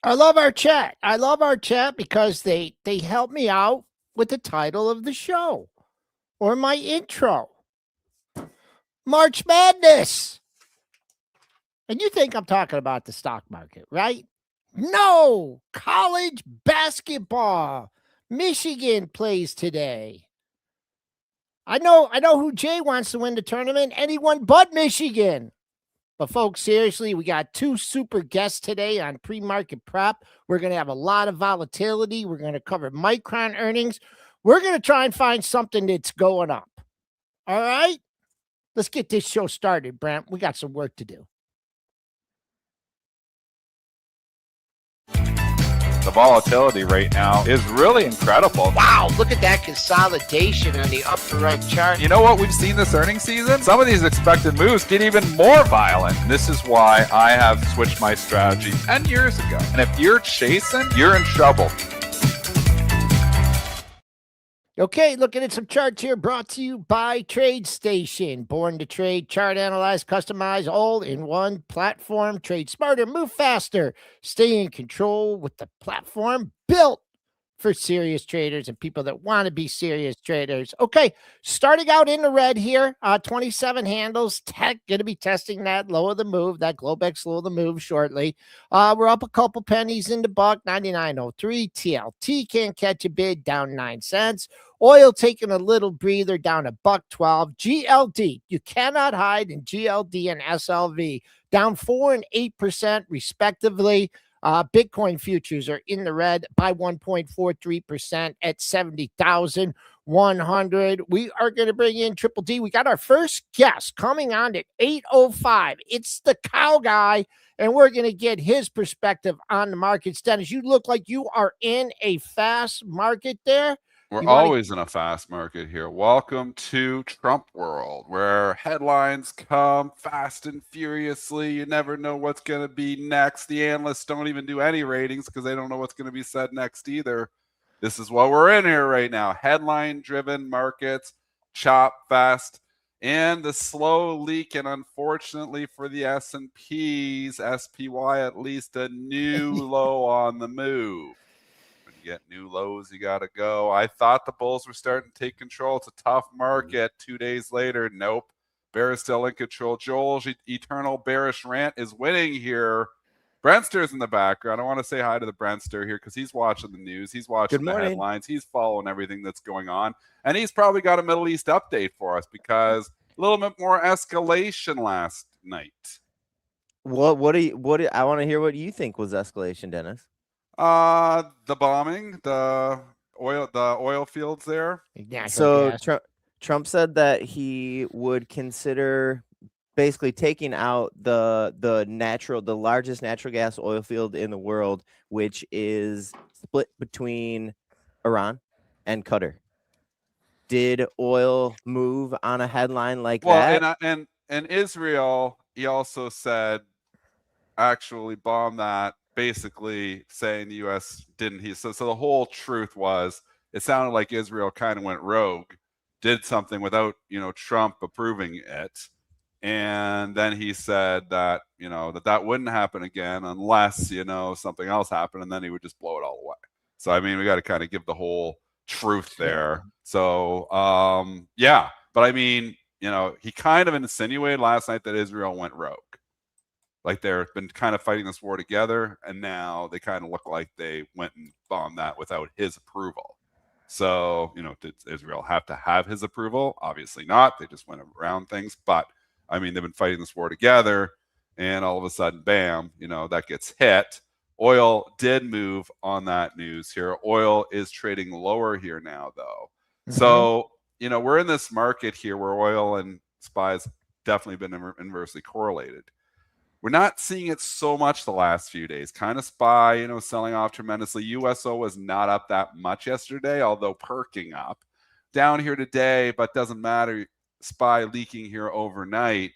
I love our chat. I love our chat because they help me out with the title of the show or my intro. March Madness. And you think I'm talking about the stock market, right? No, college basketball. Michigan plays today. I know who Jay wants to win the tournament. Anyone but Michigan. But folks, seriously, we got two super guests today on pre-market prep. We're going to have a lot of volatility. We're going to cover Micron earnings. We're going to try and find something that's going up. All right? Let's get this show started, Brent. We got some work to do. The volatility right now is really incredible. Wow, look at that consolidation on the upper right chart. You know what we've seen this earnings season? Some of these expected moves get even more violent. This is why I have switched my strategy 10 years ago. And if you're chasing, you're in trouble. Okay, looking at some charts here brought to you by TradeStation. Born to trade, chart analyze, customize, all in one platform. Trade smarter, move faster, stay in control with the platform built for serious traders and people that want to be serious traders. Okay, starting out in the red here, 27 handles. Tech going to be testing that low of the move, that Globex low of the move shortly. We're up a couple pennies in the buck, 99.03. TLT can't catch a bid, down 9 cents. Oil taking a little breather, down $1.12. GLD, you cannot hide in GLD and SLV, down 4% and 8% respectively. Bitcoin futures are in the red by 1.43% at 70,100. We are going to bring in Triple D. We got our first guest coming on at 8:05. It's the cow guy, and we're going to get his perspective on the markets. Dennis, you look like you are in a fast market there. We're always in a fast market here. Welcome to Trump world, where headlines come fast and furiously. You never know what's going to be next. The analysts don't even do any ratings because they don't know what's going to be said next either. This is what we're in here right now. Headline-driven markets, chop fast, and the slow leak. And unfortunately for the S&Ps, SPY at least a new low on the move. Get new lows, you got to go. I thought the bulls were starting to take control. It's a tough market. 2 days later, nope. Bear is still in control. Joel's eternal bearish rant is winning here. Brentster's in the background. I want to say hi to the Brentster here because he's watching the news. He's watching the headlines. He's following everything that's going on. And he's probably got a Middle East update for us because a little bit more escalation last night. I want to hear what you think was escalation, Dennis. The bombing, the oil fields there. So Trump said that he would consider basically taking out the largest natural gas oil field in the world, which is split between Iran and Qatar. Did oil move on a headline like that? And Israel, he also said, actually bombed that. Basically saying the U.S. didn't. So the whole truth was, it sounded like Israel kind of went rogue, did something without Trump approving it, and then he said that that wouldn't happen again unless something else happened, and then he would just blow it all away. So I mean, we got to kind of give the whole truth there. So yeah, but I mean, he kind of insinuated last night that Israel went rogue. Like they've been kind of fighting this war together, and now they kind of look like they went and bombed that without his approval. So, did Israel have to have his approval? Obviously not. They just went around things. But, I mean, they've been fighting this war together, and all of a sudden, bam, that gets hit. Oil did move on that news here. Oil is trading lower here now, though. Mm-hmm. So, we're in this market here where oil and SPY's definitely been inversely correlated. We're not seeing it so much the last few days. Kind of SPY, selling off tremendously. USO was not up that much yesterday, although perking up. Down here today, but doesn't matter. SPY leaking here overnight.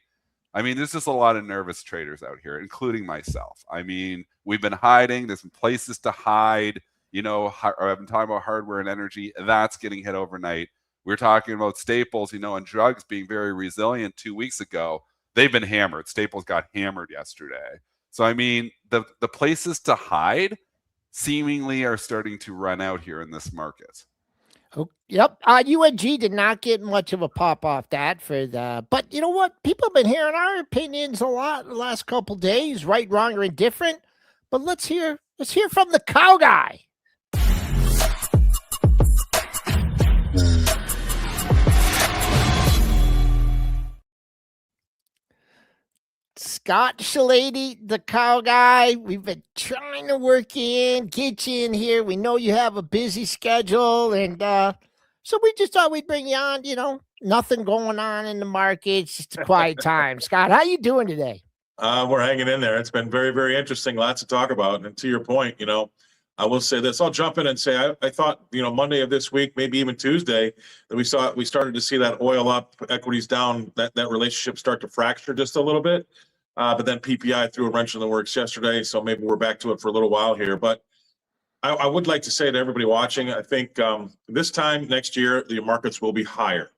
I mean, there's just a lot of nervous traders out here, including myself. I mean, we've been hiding. There's some places to hide. I've been talking about hardware and energy. That's getting hit overnight. We're talking about staples, and drugs being very resilient 2 weeks ago. They've been hammered. Staples got hammered yesterday. So, I mean, the places to hide seemingly are starting to run out here in this market. Oh, yep. UNG did not get much of a pop off that but you know what? People have been hearing our opinions a lot the last couple days, right, wrong, or indifferent. But let's hear from the cow guy. Scott Shellady, the cow guy. We've been trying to get you in here. We know you have a busy schedule, and so we just thought we'd bring you on. You know, nothing going on in the market. It's just a quiet time. Scott, how you doing today? We're hanging in there. It's been very, very interesting. Lots to talk about. And to your point, you know, I will say this. I'll jump in and say I thought, you know, Monday of this week, maybe even Tuesday, that we started to see that oil up, equities down, that relationship start to fracture just a little bit. But then PPI threw a wrench in the works yesterday, so maybe we're back to it for a little while here. But I would like to say to everybody watching, I think this time next year, the markets will be higher.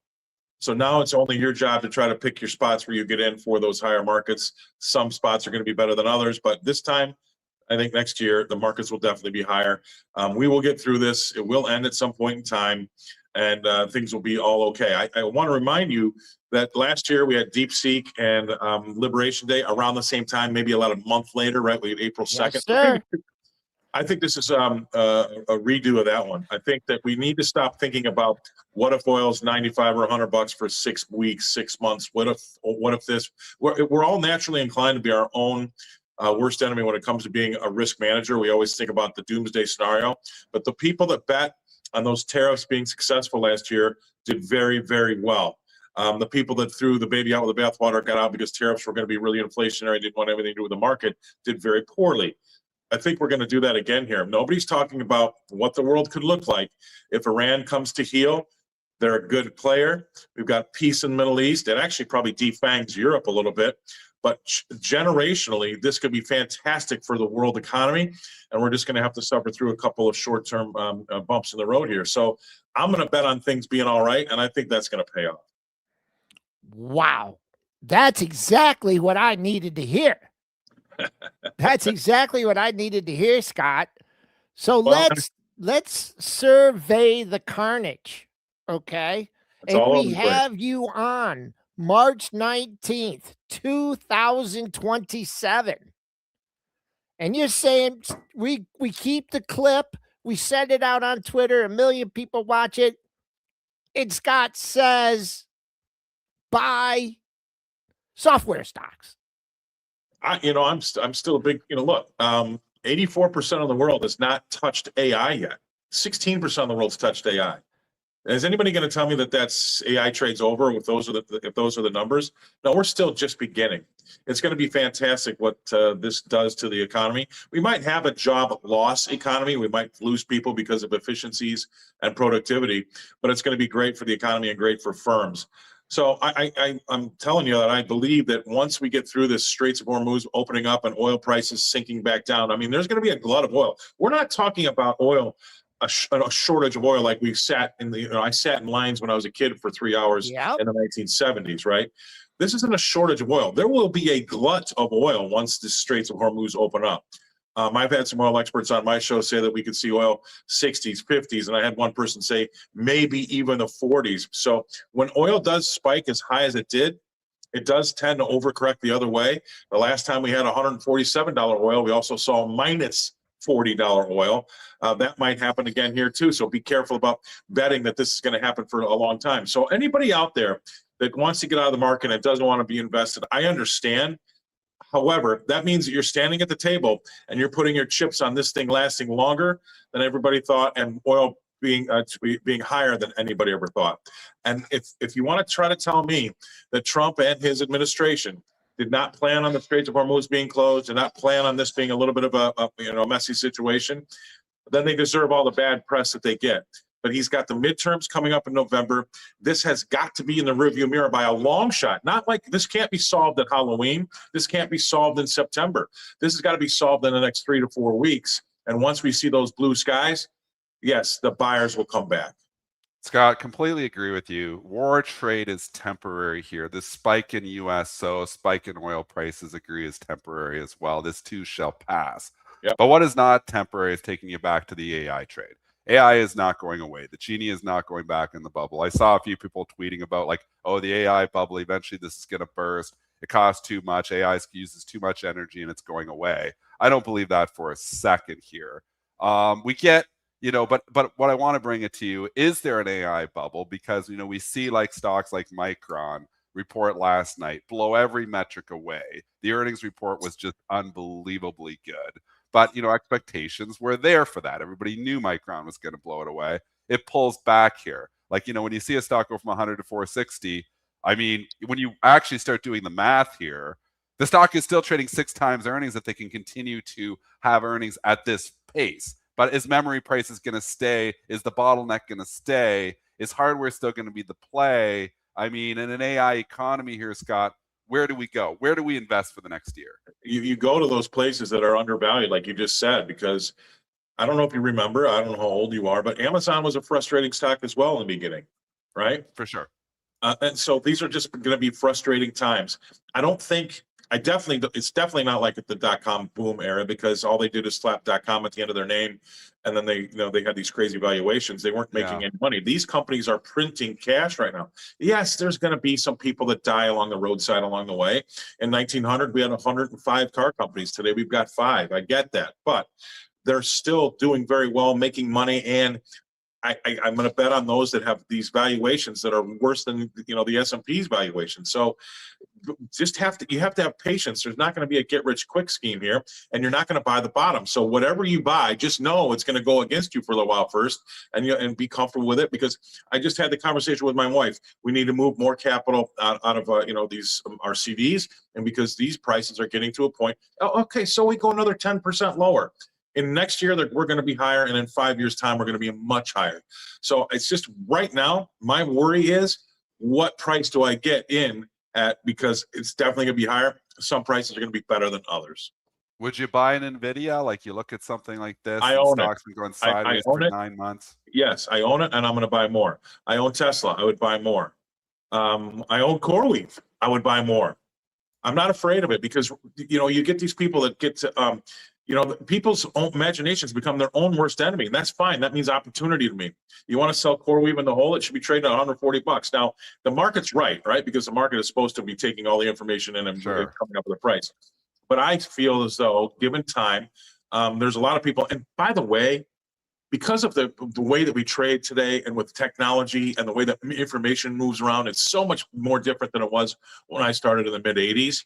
So now it's only your job to try to pick your spots where you get in for those higher markets. Some spots are going to be better than others, but this time, I think next year, the markets will definitely be higher. We will get through this. It will end at some point in time, and things will be all okay. I want to remind you that last year we had DeepSeek and Liberation Day around the same time, maybe about a month later, right? We had April 2nd. Yes, sir. I think this is a redo of that one. I think that we need to stop thinking about what if oil's 95 or $100 for 6 weeks, 6 months. What if this? We're all naturally inclined to be our own worst enemy when it comes to being a risk manager. We always think about the doomsday scenario, but the people that bet on those tariffs being successful last year did very, very well. The people that threw the baby out with the bathwater, got out because tariffs were going to be really inflationary, didn't want anything to do with the market, did very poorly. I think we're going to do that again here. Nobody's talking about what the world could look like if Iran comes to heel. They're a good player. We've got peace in the Middle East. It actually probably defangs Europe a little bit. But generationally, this could be fantastic for the world economy. And we're just going to have to suffer through a couple of short-term bumps in the road here. So I'm going to bet on things being all right. And I think that's going to pay off. Wow. That's exactly what I needed to hear. That's exactly what I needed to hear, Scott. So Well, let's survey the carnage, okay? And we have you on March 19th, 2027. And you're saying we keep the clip, we send it out on Twitter, 1 million people watch it, and Scott says buy software stocks. I'm still a big, look, 84% of the world has not touched AI yet. 16% of the world's touched AI. Is anybody going to tell me that that's AI trades over if those are the numbers? No, we're still just beginning. It's going to be fantastic what this does to the economy. We might have a job loss economy. We might lose people because of efficiencies and productivity, but it's going to be great for the economy and great for firms. So I'm telling you that I believe that once we get through this Straits of Hormuz opening up and oil prices sinking back down, I mean, there's going to be a glut of oil. We're not talking about oil, a shortage of oil like we sat in I sat in lines when I was a kid for 3 hours in the 1970s, right? This isn't a shortage of oil. There will be a glut of oil once the Straits of Hormuz open up. I've had some oil experts on my show say that we could see oil 60s, 50s, and I had one person say maybe even the 40s. So when oil does spike as high as it did, it does tend to overcorrect the other way. The last time we had $147 oil, we also saw minus $40 oil. That might happen again here too. So be careful about betting that this is going to happen for a long time. So anybody out there that wants to get out of the market and doesn't want to be invested, I understand. However, that means that you're standing at the table and you're putting your chips on this thing lasting longer than everybody thought, and oil being higher than anybody ever thought. And if you want to try to tell me that Trump and his administration did not plan on the Straits of Hormuz being closed, did not plan on this being a little bit of a messy situation, then they deserve all the bad press that they get. But he's got the midterms coming up in November. This has got to be in the rearview mirror by a long shot. Not like this can't be solved at Halloween. This can't be solved in September. This has got to be solved in the next 3 to 4 weeks. And once we see those blue skies, yes, the buyers will come back. Scott, completely agree with you. War trade is temporary here. This spike in USO, spike in oil prices, agree, is temporary as well. This too shall pass. Yep. But what is not temporary is taking you back to the AI trade. AI is not going away. The genie is not going back in the bubble. I saw a few people tweeting about like, oh, the AI bubble, eventually this is going to burst. It costs too much. AI uses too much energy and it's going away. I don't believe that for a second here. We get, but what I want to bring it to you, is there an AI bubble? Because, we see like stocks like Micron report last night, blow every metric away. The earnings report was just unbelievably good. But, expectations were there for that. Everybody knew Micron was going to blow it away. It pulls back here. Like, when you see a stock go from 100 to 460, I mean, when you actually start doing the math here, the stock is still trading 6 times earnings if they can continue to have earnings at this pace. But is memory prices going to stay? Is the bottleneck going to stay? Is hardware still going to be the play? I mean, in an AI economy here, Scott, where do we go? Where do we invest for the next year? You go to those places that are undervalued, like you just said, because I don't know if you remember, I don't know how old you are, but Amazon was a frustrating stock as well in the beginning, right? For sure. And so these are just going to be frustrating times. It's definitely not like at the .com boom era, because all they did is slap .com at the end of their name. And then they had these crazy valuations. They weren't making any money. These companies are printing cash right now. Yes, there's going to be some people that die along the roadside along the way. In 1900, we had 105 car companies. Today, we've got 5. I get that. But they're still doing very well, making money. And I'm going to bet on those that have these valuations that are worse than the S&P's valuation. So you have to have patience. There's not going to be a get rich quick scheme here, and you're not going to buy the bottom. So whatever you buy, just know it's going to go against you for a little while first, and be comfortable with it. Because I just had the conversation with my wife. We need to move more capital out of these our CDs, and because these prices are getting to a point. Oh, okay, so we go another 10% lower. In next year, we're going to be higher, and in 5 years' time, we're going to be much higher. So it's just right now, my worry is, what price do I get in at? Because it's definitely going to be higher. Some prices are going to be better than others. Would you buy an NVIDIA? Like, you look at something like this, I own stock's been going sideways for 9 months. Yes, I own it, and I'm going to buy more. I own Tesla. I would buy more. I own CoreWeave. I would buy more. I'm not afraid of it, because you get these people that get to people's own imaginations become their own worst enemy, and that's fine. That means opportunity to me. You want to sell CoreWeave in the whole, it should be trading at $140. Now, the market's right? Because the market is supposed to be taking all the information in and coming up with a price. But I feel as though, given time, there's a lot of people. And by the way, because of the way that we trade today, and with technology and the way that information moves around, it's so much more different than it was when I started in the mid 80s.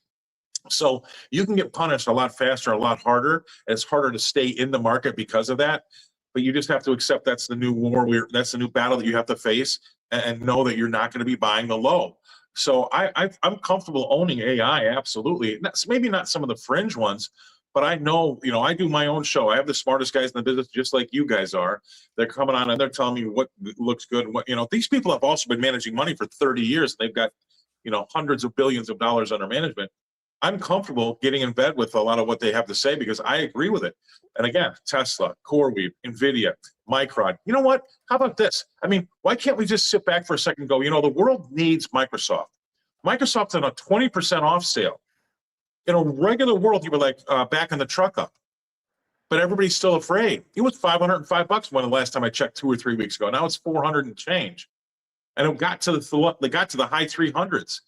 So you can get punished a lot faster, a lot harder. It's harder to stay in the market because of that. But you just have to accept that's the new war. That's the new battle that you have to face, and know that you're not going to be buying the low. So I'm comfortable owning AI, absolutely. Maybe not some of the fringe ones, but I know, I do my own show. I have the smartest guys in the business, just like you guys are. They're coming on and they're telling me what looks good. And what, these people have also been managing money for 30 years. They've got, hundreds of billions of dollars under management. I'm comfortable getting in bed with a lot of what they have to say, because I agree with it. And again, Tesla, CoreWeave, NVIDIA, Micron. You know what? How about this? I mean, why can't we just sit back for a second and go, the world needs Microsoft. Microsoft's on a 20% off sale. In a regular world, you were like backing the truck up. But everybody's still afraid. It was $505 when the last time I checked 2 or 3 weeks ago. Now it's 400 and change. And it got to the high 300s.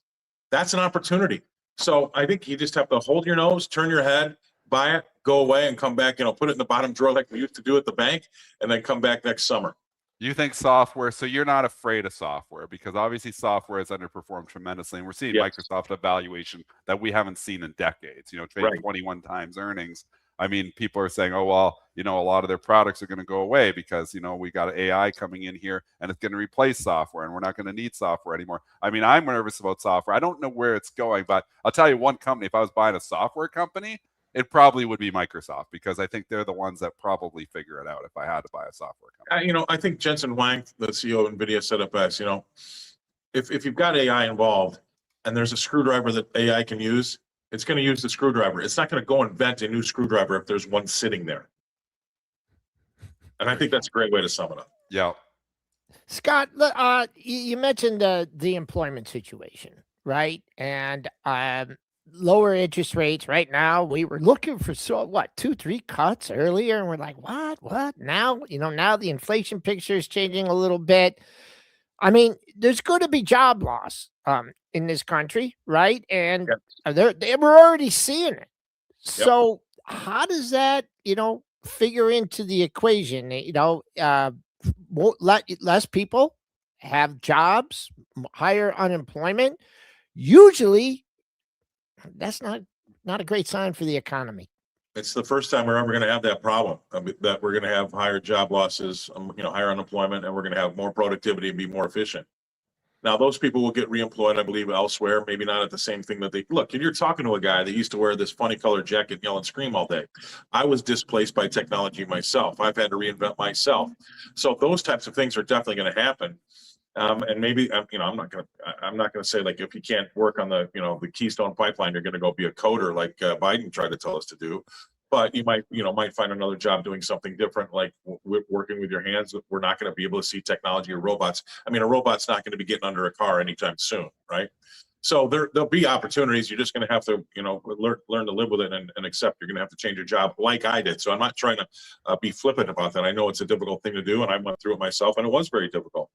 That's an opportunity. So I think you just have to hold your nose, turn your head, buy it, go away, and come back, put it in the bottom drawer like we used to do at the bank, and then come back next summer. You think software, so you're not afraid of software, because obviously software has underperformed tremendously, and we're seeing Microsoft a valuation that we haven't seen in decades, trading 21 times earnings. I mean, people are saying, oh, well, a lot of their products are going to go away because, we got AI coming in here and it's going to replace software, and we're not going to need software anymore. I mean, I'm nervous about software. I don't know where it's going, but I'll tell you one company, if I was buying a software company, it probably would be Microsoft, because I think they're the ones that probably figure it out if I had to buy a software company. I think Jensen Huang, the CEO of NVIDIA, said it best. If you've got AI involved and there's a screwdriver that AI can use, it's going to use the screwdriver. It's not going to go invent a new screwdriver if there's one sitting there. And I think that's a great way to sum it up. Yeah. Scott, you mentioned the employment situation, right? And lower interest rates. Right now, we were looking for 2-3 cuts earlier, and we're like, what? Now, now the inflation picture is changing a little bit. I mean, there's going to be job loss in this country, right? And we're already seeing it. So how does that, figure into the equation? Less people have jobs, higher unemployment. Usually, that's not a great sign for the economy. It's the first time we're ever going to have that problem, that we're going to have higher job losses, higher unemployment, and we're going to have more productivity and be more efficient. Now, those people will get reemployed, I believe, elsewhere, maybe not at the same thing that they look. And you're talking to a guy that used to wear this funny colored jacket, yell and scream all day. I was displaced by technology myself. I've had to reinvent myself. So those types of things are definitely going to happen. And maybe, I'm not going to say, like, if you can't work on the Keystone pipeline, you're going to go be a coder like Biden tried to tell us to do. But you might find another job doing something different, like working with your hands. We're not going to be able to see technology or robots. I mean, a robot's not going to be getting under a car anytime soon, right? So there'll be opportunities. You're just going to have to, learn to live with it and accept you're going to have to change your job, like I did. So I'm not trying to be flippant about that. I know it's a difficult thing to do, and I went through it myself, and it was very difficult.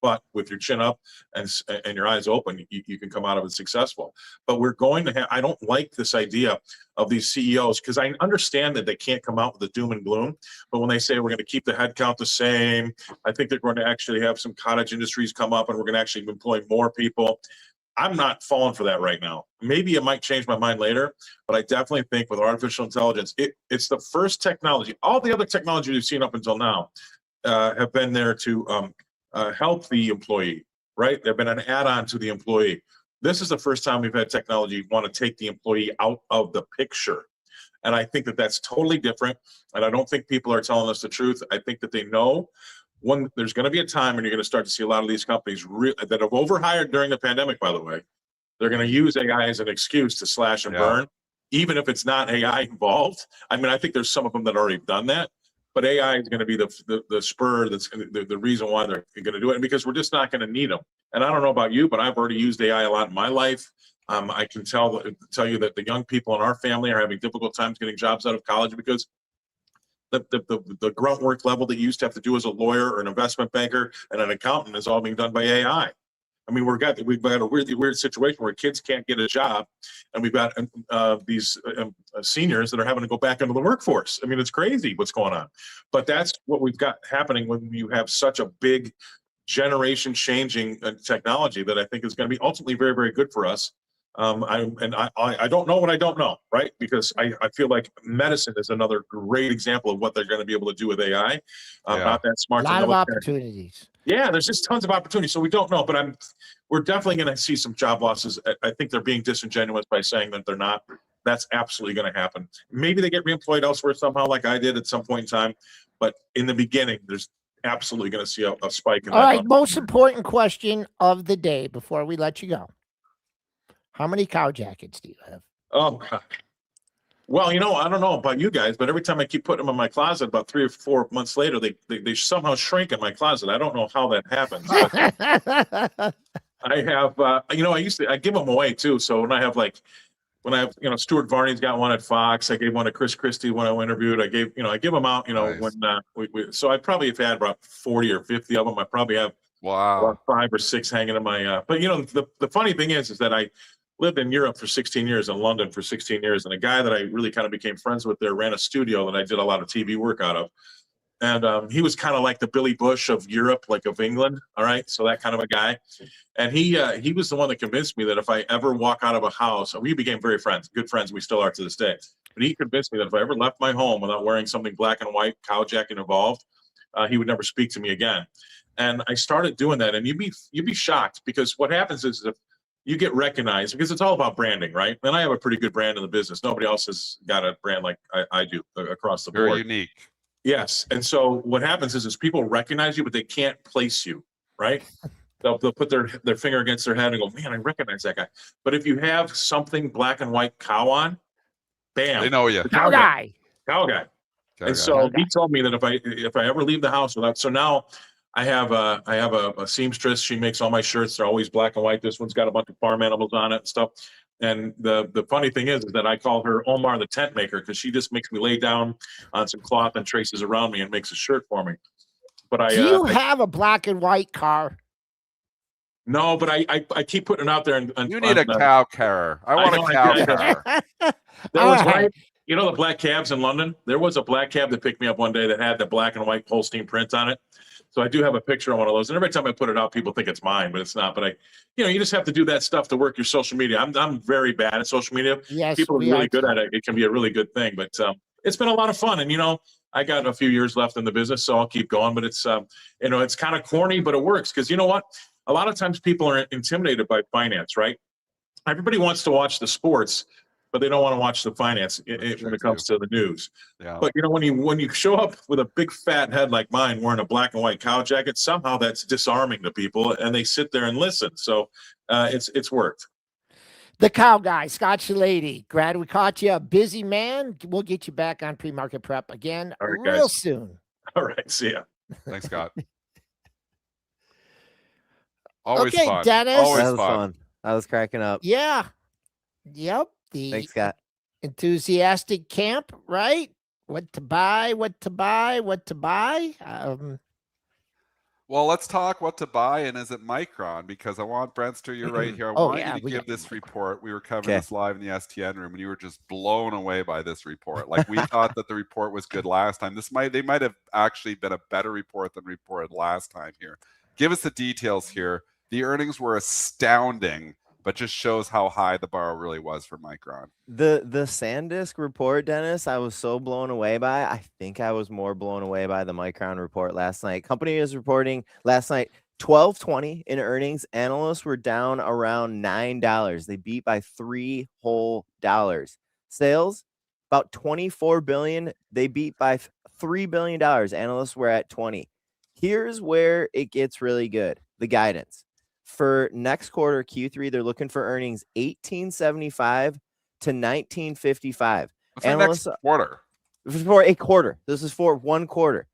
But with your chin up and your eyes open, you can come out of it successful. But we're going to have, I don't like this idea of these CEOs, because I understand that they can't come out with the doom and gloom. But when they say we're going to keep the headcount the same, I think they're going to actually have some cottage industries come up, and we're going to actually employ more people. I'm not falling for that right now. Maybe it might change my mind later, but I definitely think with artificial intelligence, it's the first technology. All the other technology we've seen up until now have been there to help the employee, right? They've been an add-on to the employee. This is the first time we've had technology want to take the employee out of the picture. And I think that that's totally different. And I don't think people are telling us the truth. I think that they know when there's going to be a time when you're going to start to see a lot of these companies that have overhired during the pandemic, by the way, they're going to use AI as an excuse to slash and burn, even if it's not AI involved. I mean, I think there's some of them that already done that. But AI is going to be the spur that's the reason why they're going to do it, and because we're just not going to need them. And I don't know about you, but I've already used AI a lot in my life. I can tell you that the young people in our family are having difficult times getting jobs out of college because the grunt work level that you used to have to do as a lawyer or an investment banker and an accountant is all being done by AI. I mean, we've got a weird situation where kids can't get a job, and we've got these seniors that are having to go back into the workforce. I mean, it's crazy what's going on. But that's what we've got happening when you have such a big generation-changing technology that I think is going to be ultimately very, very good for us. I don't know what I don't know, right? Because I feel like medicine is another great example of what they're going to be able to do with AI. Not that smart. A lot of opportunities. Yeah, there's just tons of opportunity. So we don't know, but we're definitely going to see some job losses. I think they're being disingenuous by saying that they're not. That's absolutely going to happen. Maybe they get reemployed elsewhere somehow, like I did at some point in time. But in the beginning, there's absolutely going to see a spike in that. All right, most important question of the day before we let you go. How many cow jackets do you have? Oh, God. Well, I don't know about you guys, but every time I keep putting them in my closet, about 3 or 4 months later, they somehow shrink in my closet. I don't know how that happens. I have, I give them away too. So when I have Stuart Varney's got one at Fox. I gave one to Chris Christie when I interviewed. I give them out, Nice. when so I probably have had about 40 or 50 of them. I probably have about 5 or 6 hanging in my, but the funny thing is that I lived in Europe for 16 years, in London for 16 years. And a guy that I really kind of became friends with there ran a studio that I did a lot of TV work out of. And he was kind of like the Billy Bush of Europe, like of England. All right. So that kind of a guy. And he was the one that convinced me that if I ever walk out of a house, we became very friends, good friends. We still are to this day. But he convinced me that if I ever left my home without wearing something black and white, cow jacket involved, he would never speak to me again. And I started doing that. And you'd be shocked, because what happens is if you get recognized, because it's all about branding, right? And I have a pretty good brand in the business. Nobody else has got a brand like I do across the board. Very unique. Yes. And so what happens is people recognize you, but they can't place you, right? They'll put their finger against their head and go, man, I recognize that guy. But if you have something black and white cow on, bam. They know you. Cow guy. Cow guy. And so he told me that if I ever leave the house without, so now I have a seamstress. She makes all my shirts. They're always black and white. This one's got a bunch of farm animals on it and stuff. And the funny thing is that I call her Omar the tent maker because she just makes me lay down on some cloth and traces around me and makes a shirt for me. But Do you have a black and white car? No, but I keep putting it out there. You need a cow carrier. I want a cow carrier. That was right. You know the black cabs in London? There was a black cab that picked me up one day that had the black and white Holstein print on it. So I do have a picture on one of those. And every time I put it out, people think it's mine, but it's not. But you just have to do that stuff to work your social media. I'm very bad at social media. Yes, people are really good at it. It can be a really good thing. But it's been a lot of fun. And I got a few years left in the business, so I'll keep going. But it's it's kind of corny, but it works because you know what? A lot of times people are intimidated by finance, right? Everybody wants to watch the sports, but they don't want to watch the finance when it comes to the news. Yeah. But when you show up with a big fat head like mine wearing a black and white cow jacket, somehow that's disarming to people, and they sit there and listen. So it's worked. The cow guy, Scott Shellady. Glad we caught you. A busy man. We'll get you back on pre-market prep again real soon. All right, see ya. Thanks, Scott. Always okay, fun. Dennis. Always that was fun. I was cracking up. Yeah. Yep. Thanks, Scott. Enthusiastic camp, right? What to buy, what to buy, what to buy. Well, let's talk what to buy, and is it Micron? Because I want Brentster, you're right here. I want you to give this report. We were covering this live in the STN room, and you were just blown away by this report. Like we thought that the report was good last time. They might have actually been a better report than reported last time here. Give us the details here. The earnings were astounding, but just shows how high the bar really was for Micron. The SanDisk report, Dennis, I was so blown away by. I think I was more blown away by the Micron report last night. Company is reporting last night $12.20 in earnings. Analysts were down around $9. They beat by $3 whole. Sales about $24 billion. They beat by $3 billion. Analysts were at 20. Here's where it gets really good. The guidance. For next quarter, Q3, they're looking for earnings $18.75 to $19.55. Next quarter. For a quarter. This is for 1 quarter.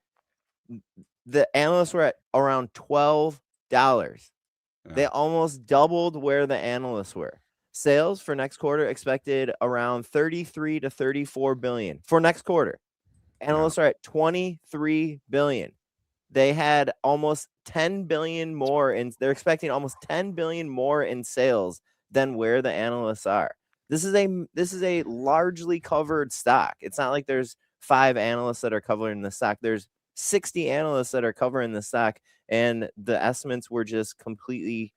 The analysts were at around $12. Yeah. They almost doubled where the analysts were. Sales for next quarter expected around 33 to 34 billion for next quarter. Analysts are at 23 billion. They had almost 10 billion more in, they're expecting almost 10 billion more in sales than where the analysts are. This is a largely covered stock. It's not like there's 5 analysts that are covering the stock. There's 60 analysts that are covering the stock, and the estimates were just completely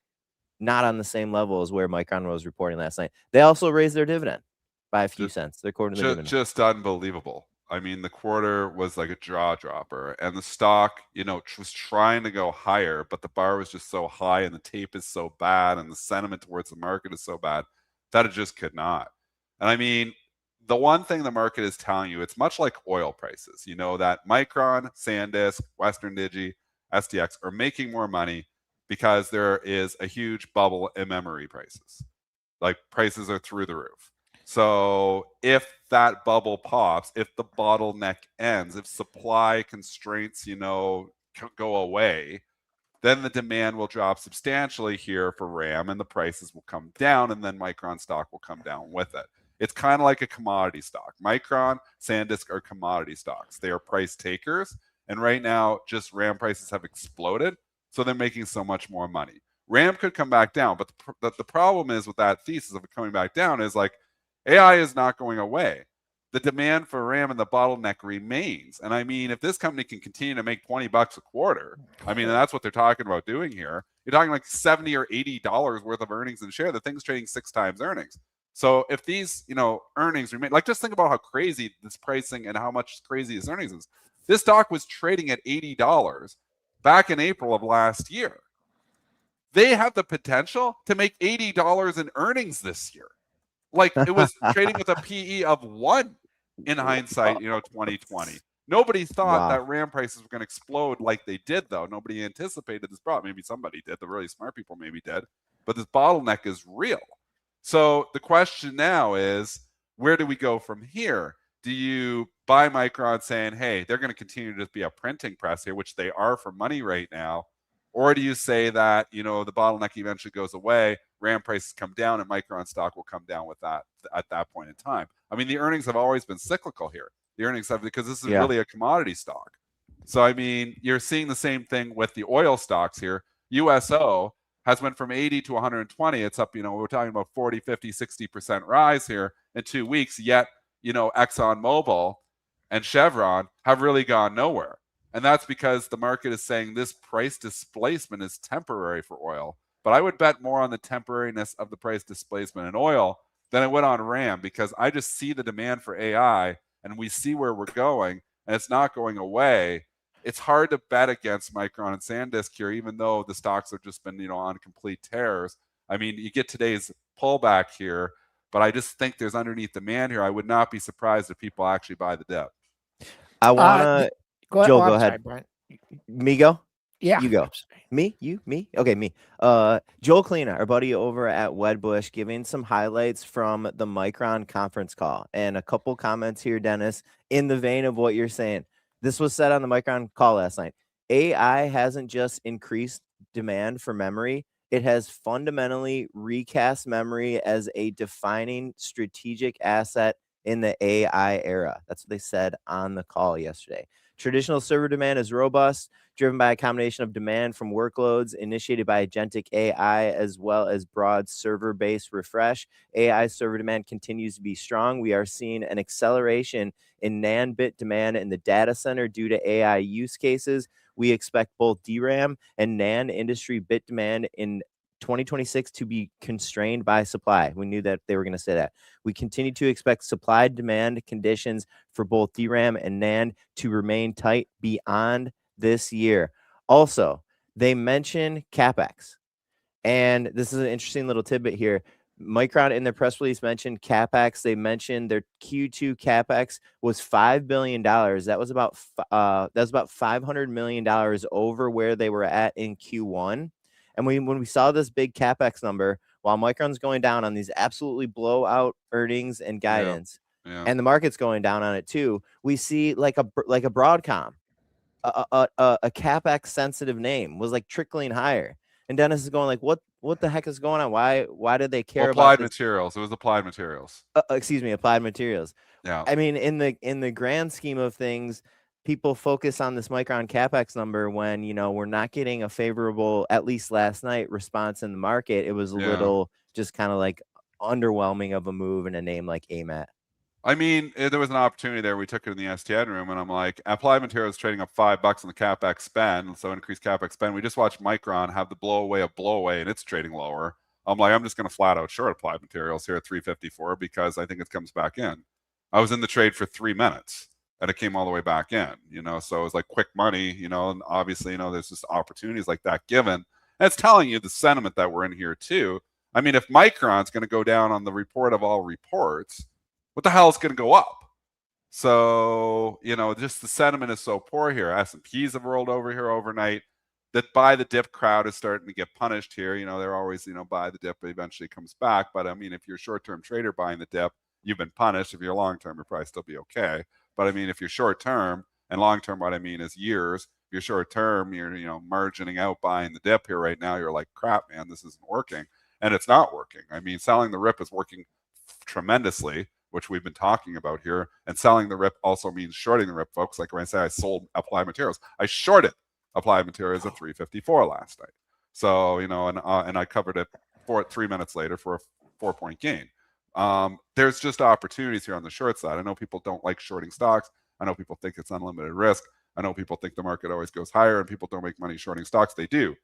not on the same level as where Micron was reporting last night. They also raised their dividend by a few cents. They're quarterly dividend. Just unbelievable. I mean, the quarter was like a jaw dropper, and the stock, was trying to go higher, but the bar was just so high, and the tape is so bad, and the sentiment towards the market is so bad that it just could not. And I mean, the one thing the market is telling you, it's much like oil prices. You know that Micron, SanDisk, Western Digi, SDX are making more money because there is a huge bubble in memory prices. Like prices are through the roof. So if that bubble pops, if the bottleneck ends, if supply constraints, go away, then the demand will drop substantially here for RAM, and the prices will come down, and then Micron stock will come down with it. It's kind of like a commodity stock. Micron, SanDisk are commodity stocks. They are price takers, and right now, just RAM prices have exploded, so they're making so much more money. RAM could come back down, but the problem is with that thesis of it coming back down is like, AI is not going away. The demand for RAM and the bottleneck remains. And I mean, if this company can continue to make $20 a quarter, I mean, that's what they're talking about doing here. You're talking like $70 or $80 worth of earnings and share. The thing's trading 6 times earnings. So if these, earnings remain, like just think about how crazy this pricing and how much crazy this earnings is. This stock was trading at $80 back in April of last year. They have the potential to make $80 in earnings this year. Like it was trading with a PE of 1 in hindsight, 2020. Nobody thought that RAM prices were going to explode like they did, though. Nobody anticipated this problem. Maybe somebody did. The really smart people maybe did. But this bottleneck is real. So the question now is, where do we go from here? Do you buy Micron saying, hey, they're going to continue to just be a printing press here, which they are for money right now? Or do you say that, the bottleneck eventually goes away, RAM prices come down, and Micron stock will come down with that at that point in time? I mean, the earnings have always been cyclical here. The earnings have, because this is really a commodity stock. So, I mean, you're seeing the same thing with the oil stocks here. USO has went from 80 to 120. It's up, we're talking about 40, 50, 60% rise here in 2 weeks. Yet, ExxonMobil and Chevron have really gone nowhere. And that's because the market is saying this price displacement is temporary for oil. But I would bet more on the temporariness of the price displacement in oil than I would on RAM, because I just see the demand for AI and we see where we're going, and it's not going away. It's hard to bet against Micron and SanDisk here, even though the stocks have just been, on complete tears. I mean, you get today's pullback here, but I just think there's underneath demand here. I would not be surprised if people actually buy the dip. I want to, Joel, go ahead. Sorry, Brian. Me go? Yeah. You go. Me? You? Me? Okay, me. Joel Kleena, our buddy over at Wedbush, giving some highlights from the Micron conference call. And a couple comments here, Dennis, in the vein of what you're saying. This was said on the Micron call last night. AI hasn't just increased demand for memory. It has fundamentally recast memory as a defining strategic asset in the AI era. That's what they said on the call yesterday. Traditional server demand is robust, driven by a combination of demand from workloads initiated by agentic AI, as well as broad server-based refresh. AI server demand continues to be strong. We are seeing an acceleration in NAND bit demand in the data center due to AI use cases. We expect both DRAM and NAND industry bit demand in 2026 to be constrained by supply. We knew that they were going to say that. We continue to expect supply-demand conditions for both DRAM and NAND to remain tight beyond this year. Also, they mention Capex. And this is an interesting little tidbit here. Micron in their press release mentioned Capex. They mentioned their Q2 Capex was $5 billion. That was about $500 million over where they were at in Q1. And when we saw this big Capex number, while Micron's going down on these absolutely blowout earnings and guidance, and the market's going down on it too, we see like a Broadcom, a Capex sensitive name was like trickling higher. And Dennis is going like, what the heck is going on? Why did they care about Applied Materials? It was Applied Materials. Excuse me, Applied Materials. Yeah. I mean, in the grand scheme of things, people focus on this Micron Capex number when, we're not getting a favorable, at least last night, response in the market. It was a little just kind of like underwhelming of a move in a name like AMAT. I mean, there was an opportunity there. We took it in the STN room, and I'm like, Applied Materials trading up $5 on the Capex spend, so increased Capex spend. We just watched Micron have the blowaway, and it's trading lower. I'm like, I'm just going to flat out short Applied Materials here at 354 because I think it comes back in. I was in the trade for 3 minutes, and it came all the way back in, so it was like quick money, and obviously, there's just opportunities like that given. And it's telling you the sentiment that we're in here too. I mean, if Micron's going to go down on the report of all reports, what the hell is going to go up? So, just the sentiment is so poor here. S&Ps have rolled over here overnight. That buy the dip crowd is starting to get punished here. They're always, buy the dip, but eventually comes back. But I mean, if you're a short-term trader buying the dip, you've been punished. If you're long-term, you'll probably still be okay. But I mean, if you're short-term, and long-term, what I mean is years. If you're short-term, you're, margining out buying the dip here right now. You're like, crap, man, this isn't working. And it's not working. I mean, selling the rip is working tremendously, which we've been talking about here. And selling the rip also means shorting the rip, folks. Like when I say I sold Applied Materials, I shorted Applied Materials at 354 last night. So, and I covered it 3 minutes later for a 4-point gain. There's just opportunities here on the short side. I know people don't like shorting stocks. I know people think it's unlimited risk. I know people think the market always goes higher and people don't make money shorting stocks. They do.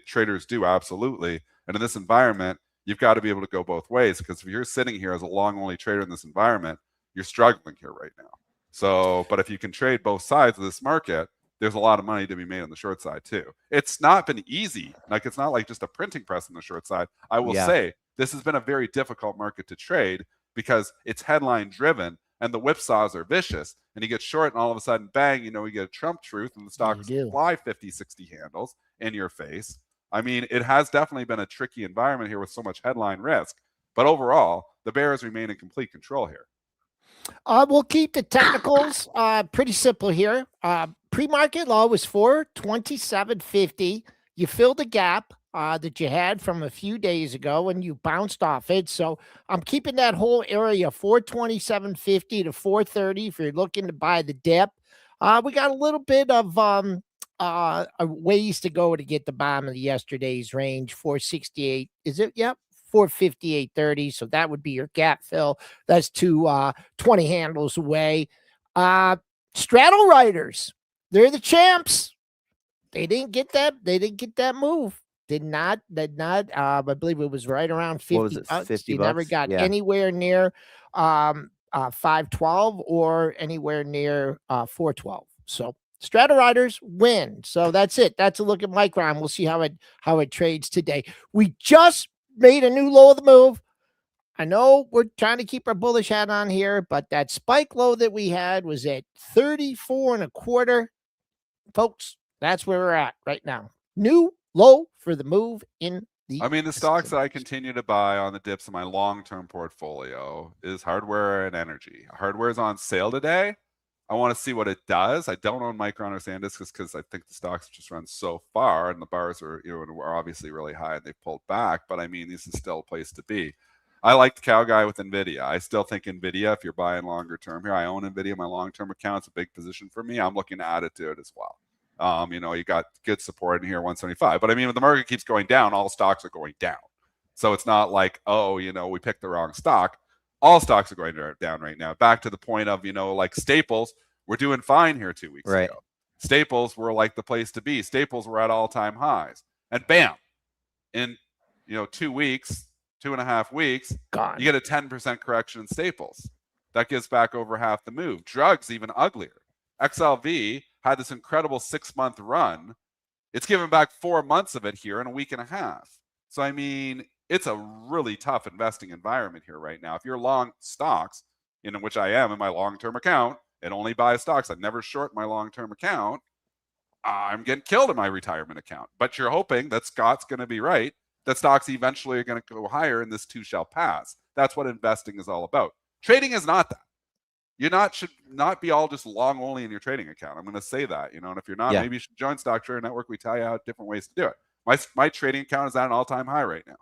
Traders do, absolutely. And in this environment, you've got to be able to go both ways, because if you're sitting here as a long-only trader in this environment, you're struggling here right now. So, but if you can trade both sides of this market, there's a lot of money to be made on the short side too. It's not been easy. Like, it's not like just a printing press on the short side. I will say this has been a very difficult market to trade because it's headline driven and the whipsaws are vicious, and you get short and all of a sudden, bang, you get a Trump truth and the stock fly 50, 60 handles in your face. I mean, it has definitely been a tricky environment here with so much headline risk. But overall, the bears remain in complete control here. We'll keep the technicals pretty simple here. Pre-market low was 427.50. You filled the gap that you had from a few days ago and you bounced off it. So I'm keeping that whole area 427.50 to 430 if you're looking to buy the dip. We got a little bit of ways to go to get the bottom of yesterday's range, 468. Is it? Yep. 458.30. So that would be your gap fill. That's 20 handles away. Straddle riders, they're the champs. They didn't get that. They didn't get that move. Did not. I believe it was right around 50 What was it, bucks. 50 You never bucks? got Yeah. anywhere near 512 or anywhere near 412. So Straddle riders win. So that's it. That's a look at Micron. We'll see how it trades today. We just made a new low of the move. I know we're trying to keep our bullish hat on here, but that spike low that we had was at 34.25. Folks, that's where we're at right now. New low for the move in the. I mean, the stocks that I continue to buy on the dips in my long-term portfolio is hardware and energy. Hardware is on sale today. I want to see what it does. I don't own Micron or SanDisk because I think the stocks just run so far, and the bars are are obviously really high and they've pulled back. But I mean, this is still a place to be. I like the cow guy with NVIDIA. I still think NVIDIA, if you're buying longer term here, I own NVIDIA. My long-term account's a big position for me. I'm looking to add it to it as well. You got good support in here, 175. But I mean, when the market keeps going down, all stocks are going down. So it's not like, we picked the wrong stock. All stocks are going down right now. Back to the point of, like Staples, we're doing fine here 2 weeks ago. Staples were like the place to be. Staples were at all-time highs. And bam, in 2 weeks, 2.5 weeks, gone. You get a 10% correction in Staples. That gives back over half the move. Drugs, even uglier. XLV had this incredible 6-month run. It's given back 4 months of it here in a week and a half. So, I mean, it's a really tough investing environment here right now. If you're long stocks, which I am in my long-term account, and only buy stocks, I never short my long-term account, I'm getting killed in my retirement account. But you're hoping that Scott's going to be right, that stocks eventually are going to go higher and this too shall pass. That's what investing is all about. Trading is not that. You should not be all just long only in your trading account. I'm going to say that, and if you're not, maybe you should join Stock Trader Network. We tell you how different ways to do it. My trading account is at an all-time high right now.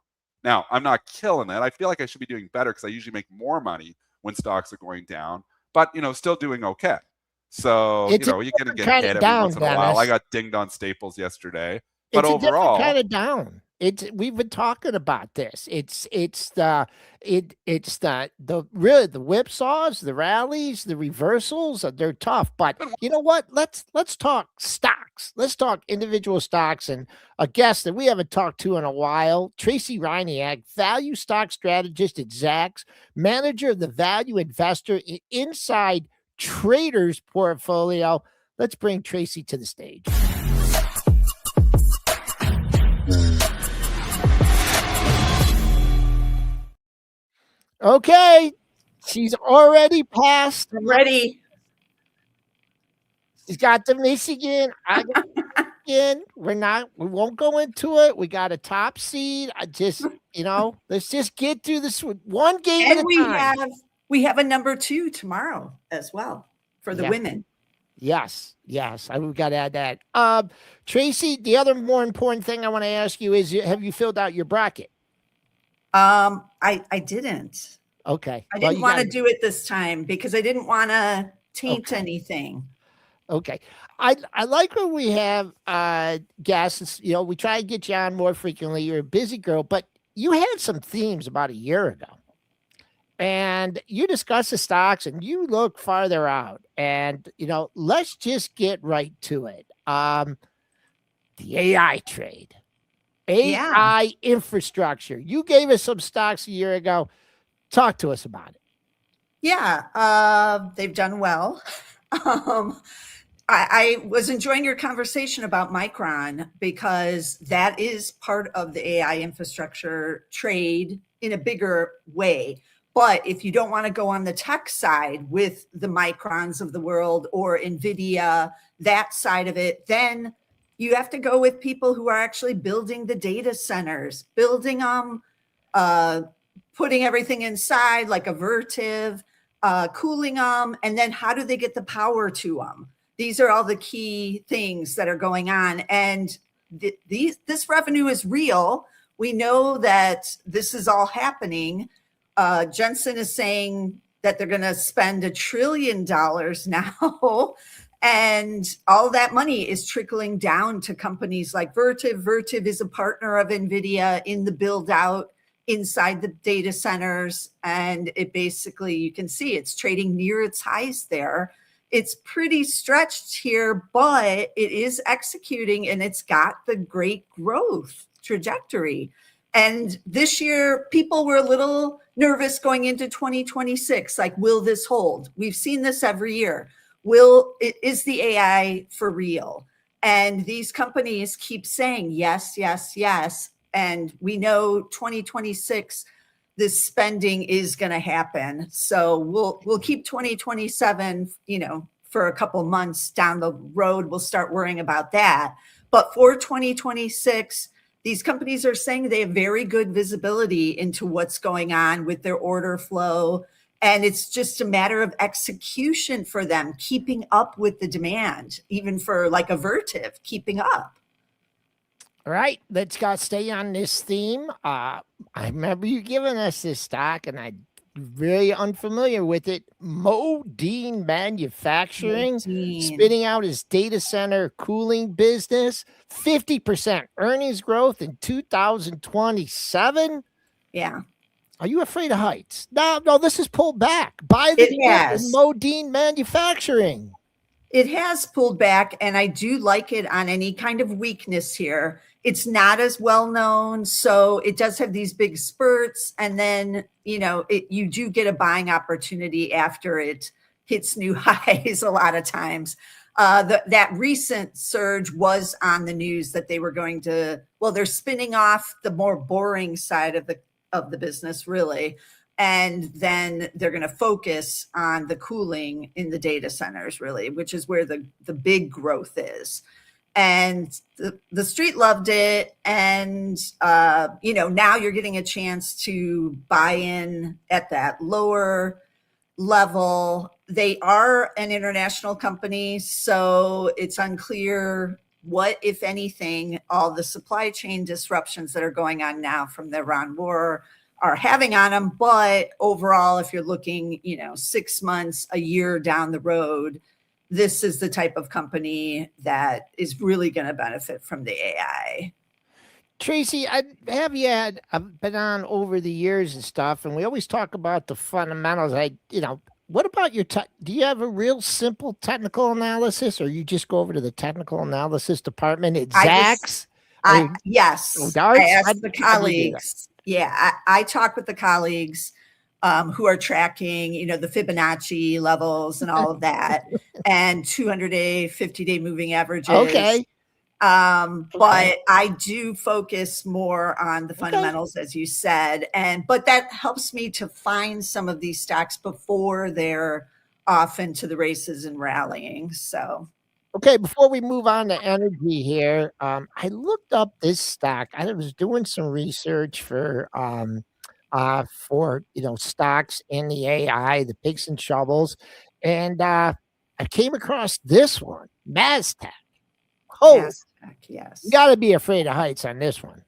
Now, I'm not killing it. I feel like I should be doing better because I usually make more money when stocks are going down, but still doing okay. So you're going to get hit every once in a while. I got dinged on Staples yesterday, but overall, kind of down. We've been talking about this. It's the whipsaws, the rallies, the reversals. They're tough, but you know what? Let's talk stocks. Let's talk individual stocks, and a guest that we haven't talked to in a while, Tracey Ryniec, value stock strategist at Zacks, manager of the value investor inside Traders portfolio. Let's bring Tracey to the stage. Okay, she's already passed. I'm ready. She's got the Michigan. I got Michigan. We won't go into it. We got a top seed. Let's just get through this one game And at a time. we have a number 2 tomorrow as well for the women. Yes. We've got to add that. Tracey, the other more important thing I want to ask you is, have you filled out your bracket? I didn't. Okay. I didn't want to do it this time because I didn't want to taint anything. Okay. I like when we have guests. We try to get you on more frequently. You're a busy girl, but you had some themes about a year ago. And you discuss the stocks and you look farther out. And, let's just get right to it. The AI trade. AI infrastructure. You gave us some stocks a year ago. Talk to us about it. Yeah, they've done well. I was enjoying your conversation about Micron because that is part of the AI infrastructure trade in a bigger way. But if you don't want to go on the tech side with the Microns of the world or NVIDIA, that side of it, then you have to go with people who are actually building the data centers, building them, putting everything inside like a Vertiv. cooling them, and then how do they get the power to them? These are all the key things that are going on. And this revenue is real. We know that this is all happening. Jensen is saying that they're going to spend $1 trillion now. And all that money is trickling down to companies like Vertiv. Vertiv is a partner of NVIDIA in the build out inside the data centers. And it basically, you can see it's trading near its highs there. It's pretty stretched here, but it is executing and it's got the great growth trajectory. And this year, people were a little nervous going into 2026. Like, will this hold? We've seen this every year. Is the AI for real? And these companies keep saying yes, yes, yes. And we know 2026, this spending is going to happen. So we'll keep 2027, for a couple months down the road, we'll start worrying about that. But for 2026, these companies are saying they have very good visibility into what's going on with their order flow. And it's just a matter of execution for them, keeping up with the demand, even for like a Vertiv, keeping up. All right, let's stay on this theme. I remember you giving us this stock, and I'm very unfamiliar with it. Modine Manufacturing, spinning out his data center cooling business, 50% earnings growth in 2027. Yeah. Are you afraid of heights? No, this is pulled back. Buy the dip in Modine Manufacturing. It has pulled back, and I do like it on any kind of weakness here. It's not as well known, so it does have these big spurts, and then you do get a buying opportunity after it hits new highs a lot of times. That recent surge was on the news that they were going to. Well, they're spinning off the more boring side of the business, really. And then they're going to focus on the cooling in the data centers, really, which is where the big growth is. And the street loved it. And, now you're getting a chance to buy in at that lower level. They are an international company, so it's unclear what, if anything, all the supply chain disruptions that are going on now from the Iran war are having on them. But overall, if you're looking, 6 months, a year down the road, this is the type of company that is really going to benefit from the AI. Tracey, I've been on over the years and stuff, and we always talk about the fundamentals. What about do you have a real simple technical analysis, or you just go over to the technical analysis department at Zacks? Yes. I asked the colleagues. Yeah, I talk with the colleagues who are tracking, the Fibonacci levels and all of that, and 200-day, 50-day moving averages. Okay. But I do focus more on the fundamentals, as you said, but that helps me to find some of these stocks before they're off into the races and rallying. So. Okay, before we move on to energy here, I looked up this stock. I was doing some research for stocks in the AI, the picks and shovels, and I came across this one, NASDAQ. Oh, NASDAQ, yes. You got to be afraid of heights on this one.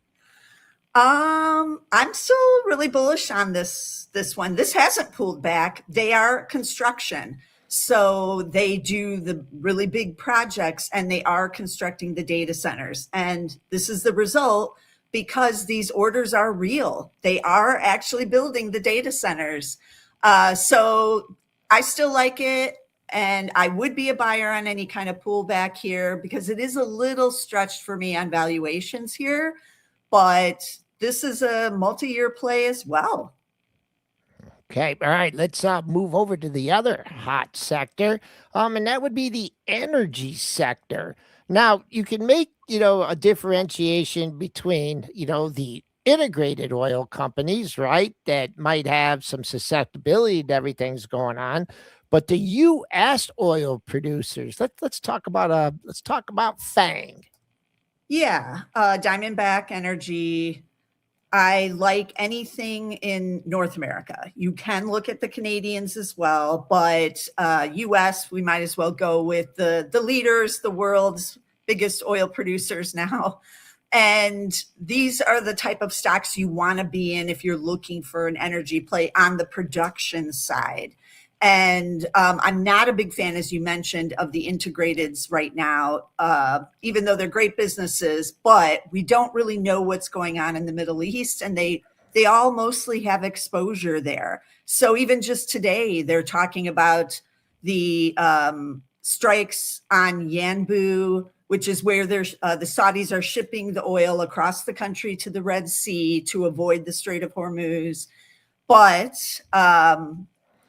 I'm still really bullish on this one. This hasn't pulled back. They are construction. So they do the really big projects, and they are constructing the data centers. And this is the result because these orders are real. They are actually building the data centers. So I still like it. And I would be a buyer on any kind of pullback here because it is a little stretched for me on valuations here. But this is a multi-year play as well. Okay. All right. Let's move over to the other hot sector. And that would be the energy sector. Now, you can make, a differentiation between, the integrated oil companies, right, that might have some susceptibility to everything's going on. But the U.S. oil producers, let's talk about FANG. Yeah. Diamondback Energy. I like anything in North America. You can look at the Canadians as well, but US, we might as well go with the leaders, the world's biggest oil producers now. And these are the type of stocks you want to be in if you're looking for an energy play on the production side. And I'm not a big fan, as you mentioned, of the integrateds right now, even though they're great businesses, but we don't really know what's going on in the Middle East, and they all mostly have exposure there. So even just today, they're talking about the strikes on Yanbu, which is where the Saudis are shipping the oil across the country to the Red Sea to avoid the Strait of Hormuz. But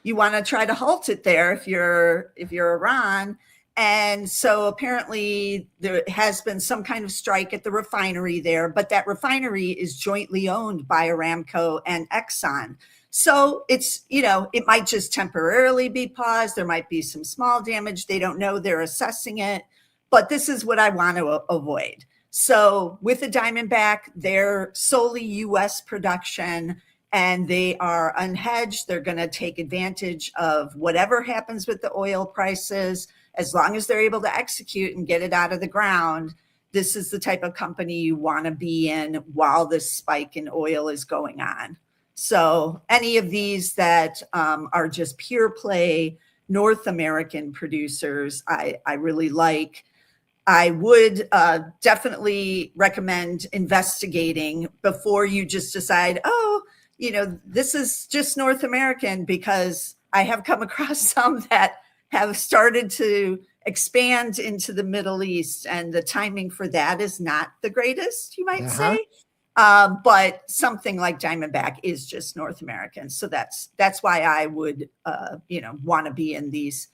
you want to try to halt it there if you're Iran. And so apparently there has been some kind of strike at the refinery there, but that refinery is jointly owned by Aramco and Exxon. So it's, it might just temporarily be paused. There might be some small damage. They don't know. They're assessing it. But this is what I want to avoid. So with the Diamondback, they're solely U.S. production, and they are unhedged. They're going to take advantage of whatever happens with the oil prices. As long as they're able to execute and get it out of the ground, this is the type of company you want to be in while this spike in oil is going on. So any of these that are just pure play North American producers, I really like. I would definitely recommend investigating before you just decide, this is just North American, because I have come across some that have started to expand into the Middle East, and the timing for that is not the greatest, you might say. But something like Diamondback is just North American. So that's why I would, want to be in these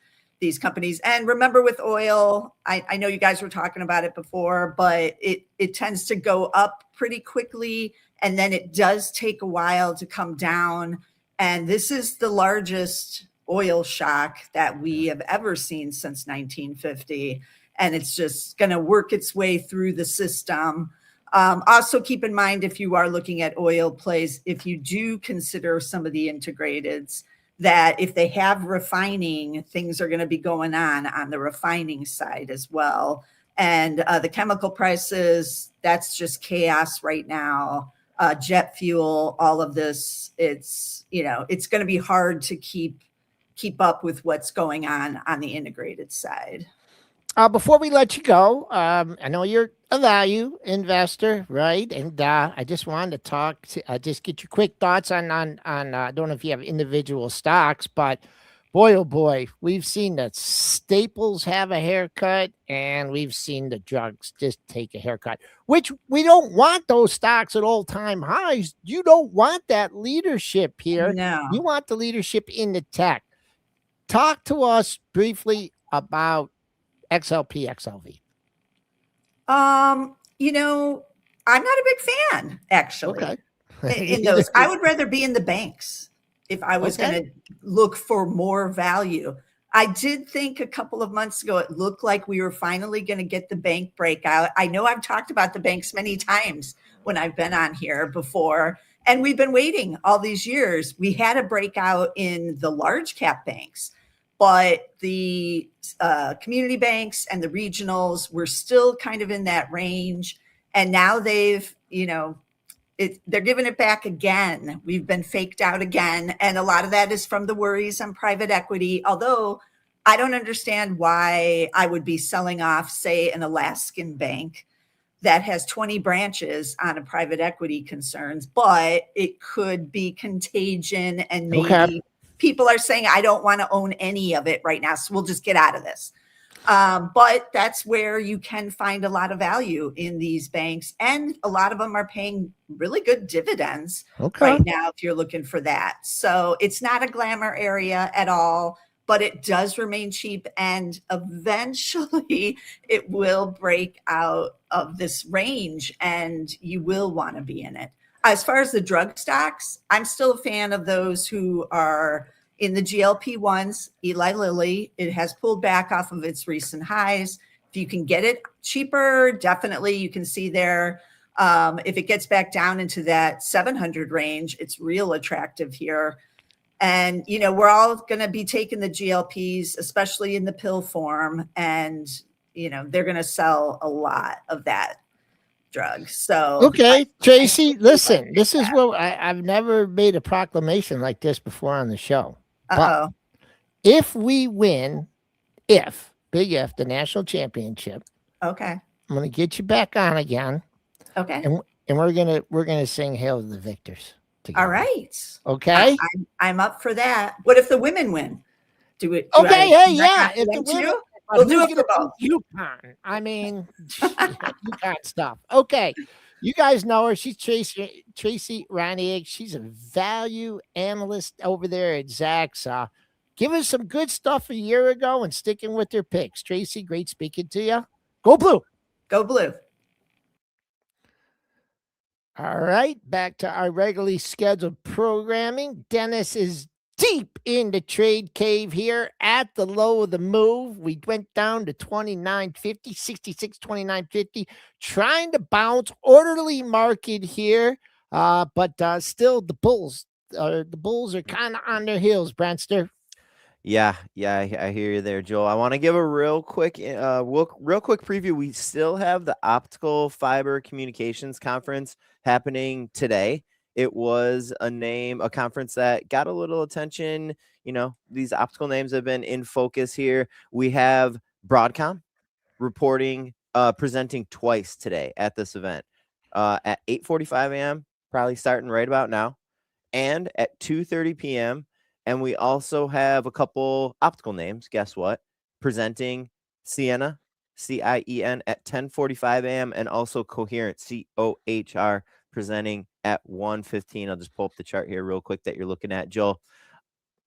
companies. And remember, with oil, I know you guys were talking about it before, but it tends to go up pretty quickly, and then it does take a while to come down. And this is the largest oil shock that we have ever seen since 1950. And it's just going to work its way through the system. Also keep in mind, if you are looking at oil plays, if you do consider some of the integrateds, that if they have refining, things are going to be going on the refining side as well. And the chemical prices, that's just chaos right now. Jet fuel, all of this, it's going to be hard to keep up with what's going on the integrated side. Before we let you go, I know you're a value investor, right? And I just wanted to just get your quick thoughts on I don't know if you have individual stocks, but boy, oh boy, we've seen the staples have a haircut, and we've seen the drugs just take a haircut, which we don't want those stocks at all-time highs. You don't want that leadership here. No. You want the leadership in the tech. Talk to us briefly about XLP, XLV. I'm not a big fan, actually. Okay. In those, I would rather be in the banks if I was going to look for more value. I did think a couple of months ago, it looked like we were finally going to get the bank breakout. I know I've talked about the banks many times when I've been on here before, and we've been waiting all these years. We had a breakout in the large cap banks, but the community banks and the regionals were still kind of in that range. And now they've, they're giving it back again. We've been faked out again. And a lot of that is from the worries on private equity. Although I don't understand why I would be selling off, say, an Alaskan bank that has 20 branches on a private equity concerns, but it could be contagion, and maybe people are saying, I don't want to own any of it right now, so we'll just get out of this. But that's where you can find a lot of value in these banks. And a lot of them are paying really good dividends right now if you're looking for that. So it's not a glamour area at all, but it does remain cheap. And eventually it will break out of this range and you will want to be in it. As far as the drug stocks, I'm still a fan of those who are in the GLP-1s. Eli Lilly, it has pulled back off of its recent highs. If you can get it cheaper, definitely you can see there. If it gets back down into that 700 range, it's real attractive here. And, you know, we're all going to be taking the GLPs, especially in the pill form. And, you know, they're going to sell a lot of that drug. So, Okay, Tracy, really listen, like this is what I've never made a proclamation like this before on the show. But uh-oh. if we win, big F, the national championship, Okay. I'm going to get you back on again, Okay. and we're gonna sing "Hail to the Victors" together. All right. Okay. I'm up for that. What if the women win? Okay. Hey, yeah. If the women, too? We'll do who's it for gonna both. beat UConn? I mean, UConn stuff. Okay. You guys know her. She's Tracey Ryniec. She's a value analyst over there at Zacks. Give us some good stuff a year ago and sticking with their picks. Tracy, great speaking to you. Go Blue. Go Blue. All right, back to our regularly scheduled programming. Dennis is deep in the trade cave here at the low of the move. We went down to 29.50, 66, 29.50, trying to bounce. Orderly market here, but still the Bulls are kind of on their heels, Brentster. Yeah, I hear you there, Joel. I want to give a real quick preview. We still have the Optical Fiber Communications Conference happening today. It was a conference that got a little attention. You know, these optical names have been in focus here. We have Broadcom presenting twice today at this event, at 8:45 a.m., probably starting right about now, and at 2:30 p.m. And we also have a couple optical names, guess what, presenting Ciena, CIEN, at 10:45 a.m. and also Coherent, COHR, presenting at 1:15. I'll just pull up the chart here real quick that you're looking at, Joel.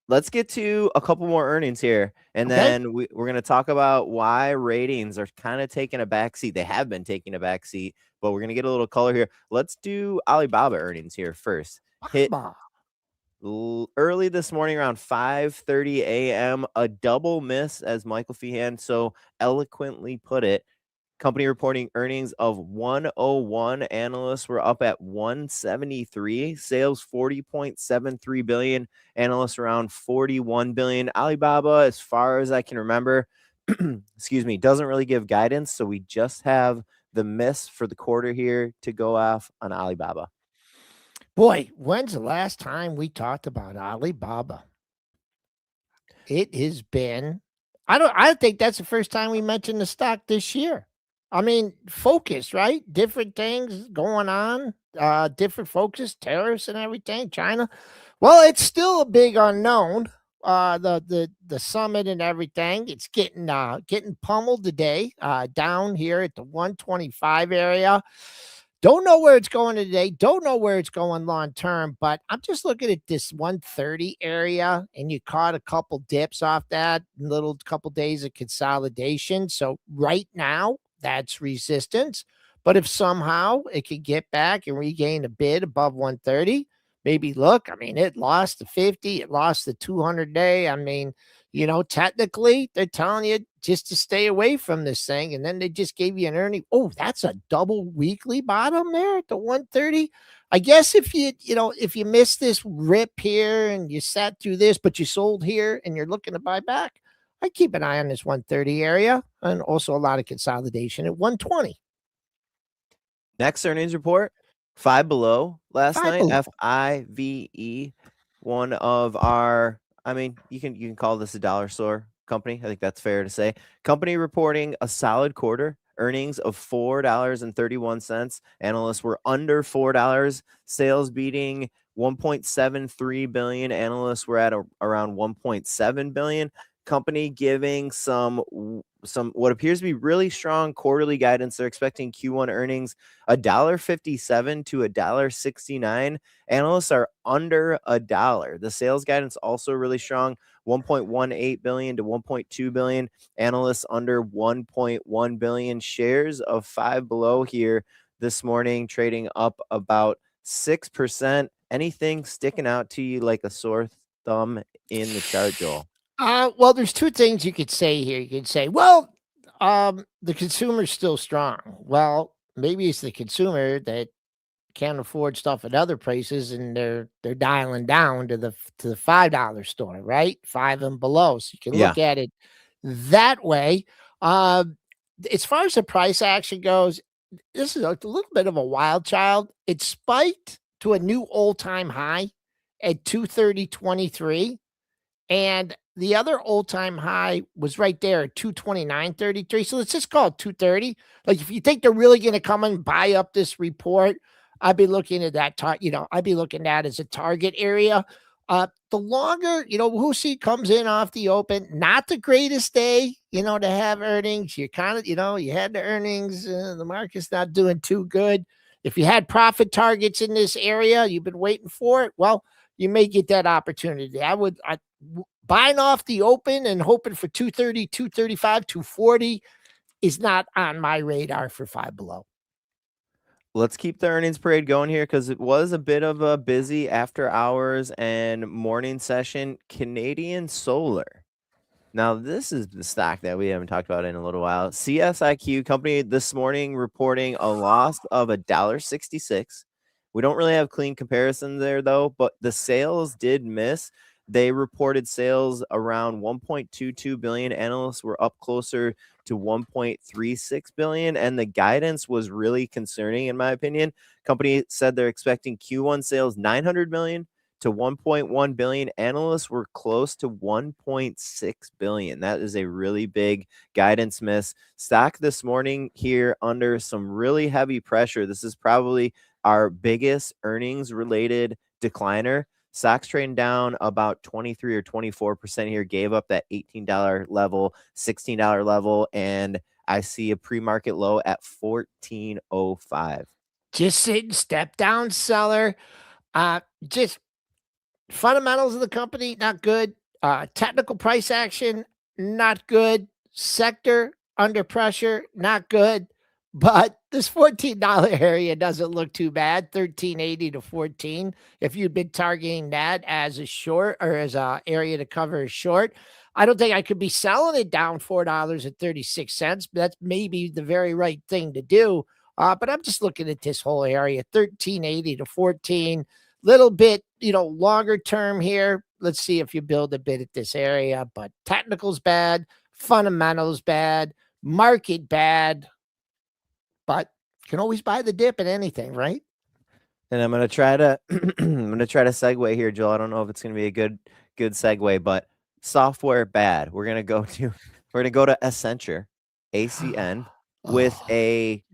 Let's get to a couple more earnings here, and then we're going to talk about why ratings are kind of taking a backseat. They have been taking a backseat, but we're going to get a little color here. Let's do Alibaba earnings here first. Hit early this morning around 5:30 a.m. A double miss, as Michael Feehan so eloquently put it. Company reporting earnings of 101. Analysts were up at 173. Sales 40.73 billion. Analysts around 41 billion. Alibaba, as far as I can remember, excuse me, doesn't really give guidance. So we just have the miss for the quarter here to go off on Alibaba. Boy, when's the last time we talked about Alibaba? It has been, I think that's the first time we mentioned the stock this year. I mean, focus, right? Different things going on, different focus, tariffs and everything, China. Well, it's still a big unknown. The summit and everything, it's getting pummeled today, down here at the 125 area. Don't know where it's going today. Don't know where it's going long term, but I'm just looking at this 130 area, and you caught a couple dips off that, little couple days of consolidation. So right now, that's resistance. But if somehow it could get back and regain a bid above 130, maybe look. I mean, it lost the 50, it lost the 200-day. I mean, you know, technically, they're telling you just to stay away from this thing. And then they just gave you an earning. Oh, that's a double weekly bottom there at the 130. I guess if you missed this rip here and you sat through this, but you sold here and you're looking to buy back, I'd keep an eye on this 130 area, and also a lot of consolidation at 120. Next earnings report, Five Below last night, Below. FIVE, one of our, I mean, you can call this a dollar store company. I think that's fair to say. Company reporting a solid quarter, earnings of $4.31. Analysts were under $4. Sales beating 1.73 billion. Analysts were at around 1.7 billion. Company giving some what appears to be really strong quarterly guidance. They're expecting Q1 earnings $1.57 to $1.69. Analysts are under $1. The sales guidance also really strong, 1.18 billion to 1.2 billion. Analysts under 1.1 billion. Shares of Five Below here this morning, trading up about 6%. Anything sticking out to you like a sore thumb in the chart, Joel? Well, there's two things you could say here. You could say, well, the consumer's still strong. Well, maybe it's the consumer that can't afford stuff at other places, and they're dialing down to the $5 store, right? 5 and below. So you can Yeah. look at it that way. As far as the price action goes, this is a little bit of a wild child. It spiked to a new all-time high at 230.23. And the other all-time high was right there at 229.33. So let's just call it 230. Like, if you think they're really going to come and buy up this report, I'd be looking at that. I'd be looking at as a target area. The longer, we'll see comes in off the open. Not the greatest day, to have earnings. You kind of, you had the earnings. The market's not doing too good. If you had profit targets in this area, you've been waiting for it. Well, you may get that opportunity. Buying off the open and hoping for 230, 235, 240 is not on my radar for Five Below. Let's keep the earnings parade going here because it was a bit of a busy after hours and morning session. Canadian Solar. Now, this is the stock that we haven't talked about in a little while. CSIQ company this morning reporting a loss of $1.66. We don't really have clean comparison there, though, but the sales did miss. They reported sales around 1.22 billion. Analysts were up closer to 1.36 billion, and the guidance was really concerning, in my opinion. Company said they're expecting Q1 sales 900 million to 1.1 billion. Analysts were close to 1.6 billion. That is a really big guidance miss. Stock this morning here under some really heavy pressure. This is probably our biggest earnings related decliner. Stock's trading down about 23 or 24% here, gave up that $18 level, $16 level, and I see a pre-market low at $14.05. Just sitting, step down seller. Just fundamentals of the company, not good. Technical price action, not good. Sector under pressure, not good. But this $14 area doesn't look too bad. 13.80 to 14. If you'd been targeting that as a short or as a area to cover a short, I don't think I could be selling it down $4.36. But that's maybe the very right thing to do. But I'm just looking at this whole area, 13.80 to 14. Little bit, longer term here. Let's see if you build a bit at this area. But technicals bad, fundamentals bad, market bad. But you can always buy the dip in anything, right? And I'm gonna try to segue here, Joel. I don't know if it's gonna be a good segue, but software bad. We're gonna go to Accenture, ACN, with a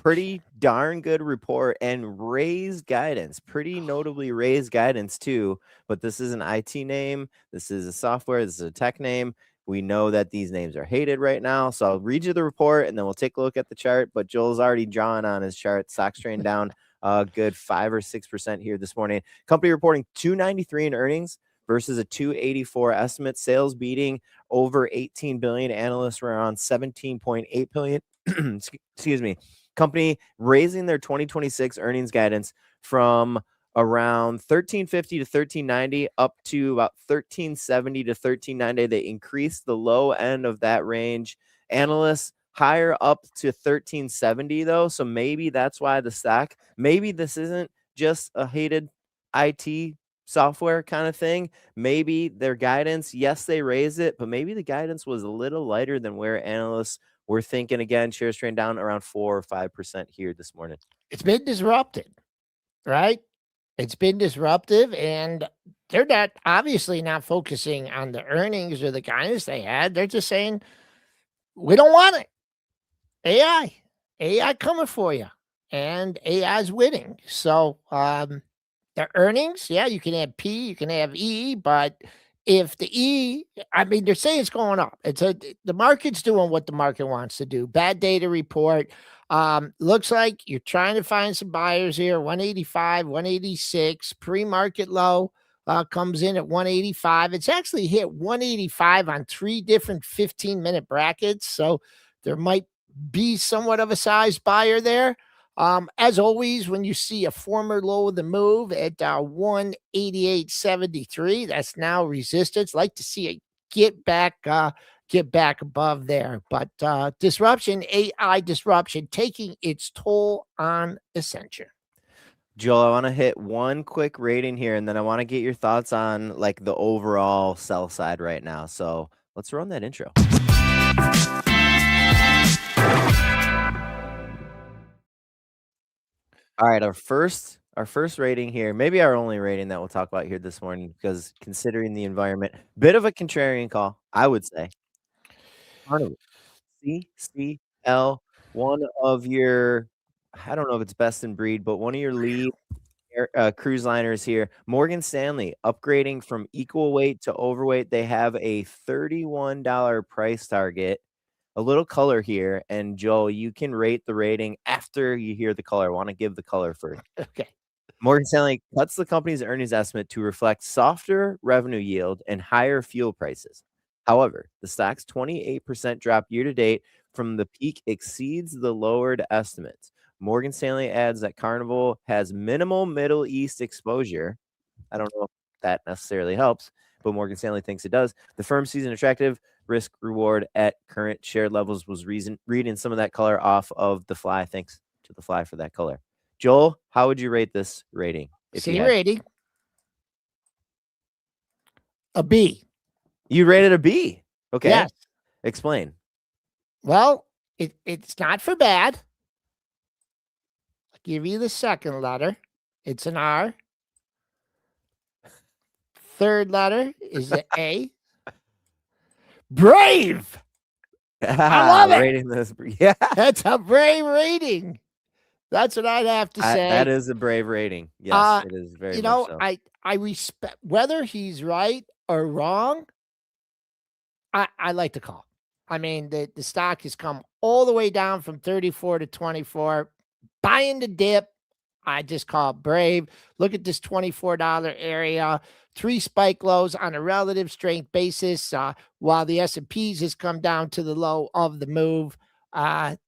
pretty darn good report and raised guidance, pretty notably raised guidance too. But this is an IT name. This is a software. This is a tech name. We know that these names are hated right now. So I'll read you the report and then we'll take a look at the chart. But Joel's already drawn on his chart. Stock's trading down a good 5 or 6% here this morning. Company reporting 293 in earnings versus a 284 estimate. Sales beating over 18 billion. Analysts were around 17.8 billion. Excuse me. Company raising their 2026 earnings guidance from around 1350 to 1390 up to about 1370 to 1390. They increased the low end of that range. Analysts higher up to 1370 though. So maybe that's why the stock, maybe this isn't just a hated IT software kind of thing. Maybe their guidance, yes, they raised it, but maybe the guidance was a little lighter than where analysts were thinking. Again, shares trading down around 4 or 5% here this morning. It's been disrupted, right? It's been disruptive, and they're obviously not focusing on the earnings or the guidance they had. They're just saying, we don't want it. AI coming for you, and AI's winning. So the earnings, yeah, you can have P, you can have E, but if the E, they're saying it's going up. The market's doing what the market wants to do. Bad data report. Looks like you're trying to find some buyers here. 185, 186, pre-market low comes in at 185. It's actually hit 185 on 3 different 15-minute brackets. So there might be somewhat of a size buyer there. As always, when you see a former low of the move at 188.73, that's now resistance. Like to see it get back get back above there. But disruption, AI disruption, taking its toll on Accenture. Joel, I want to hit one quick rating here, and then I want to get your thoughts on like the overall sell side right now. So let's run that intro. All right, our first rating here, maybe our only rating that we'll talk about here this morning, because considering the environment, bit of a contrarian call, I would say. Carnival, CCL, one of your, I don't know if it's best in breed, but one of your lead cruise liners here. Morgan Stanley upgrading from equal weight to overweight. They have a $31 price target. A little color here, and Joel, you can rate the rating after you hear the color. I want to give the color first. Okay. Morgan Stanley cuts the company's earnings estimate to reflect softer revenue yield and higher fuel prices. However, the stock's 28% drop year to date from the peak exceeds the lowered estimates. Morgan Stanley adds that Carnival has minimal Middle East exposure. I don't know if that necessarily helps, but Morgan Stanley thinks it does. The firm sees an attractive risk reward at current share levels. Was reading some of that color off of the fly. Thanks to the fly for that color. Joel, how would you rate this rating? Same rating. A B. You rated a B. Okay. Yes. Explain. Well, it's not for bad. I'll give you the second letter. It's an R. Third letter is an A. Brave. I love it. Rating this. Yeah. That's a brave rating. That's what I'd have to say. That is a brave rating. Yes, it is very much so. I respect whether he's right or wrong. I like the call. I mean, the stock has come all the way down from 34 to 24. Buying the dip. I just call it brave. Look at this $24 area. 3 spike lows on a relative strength basis. While the S&Ps has come down to the low of the move,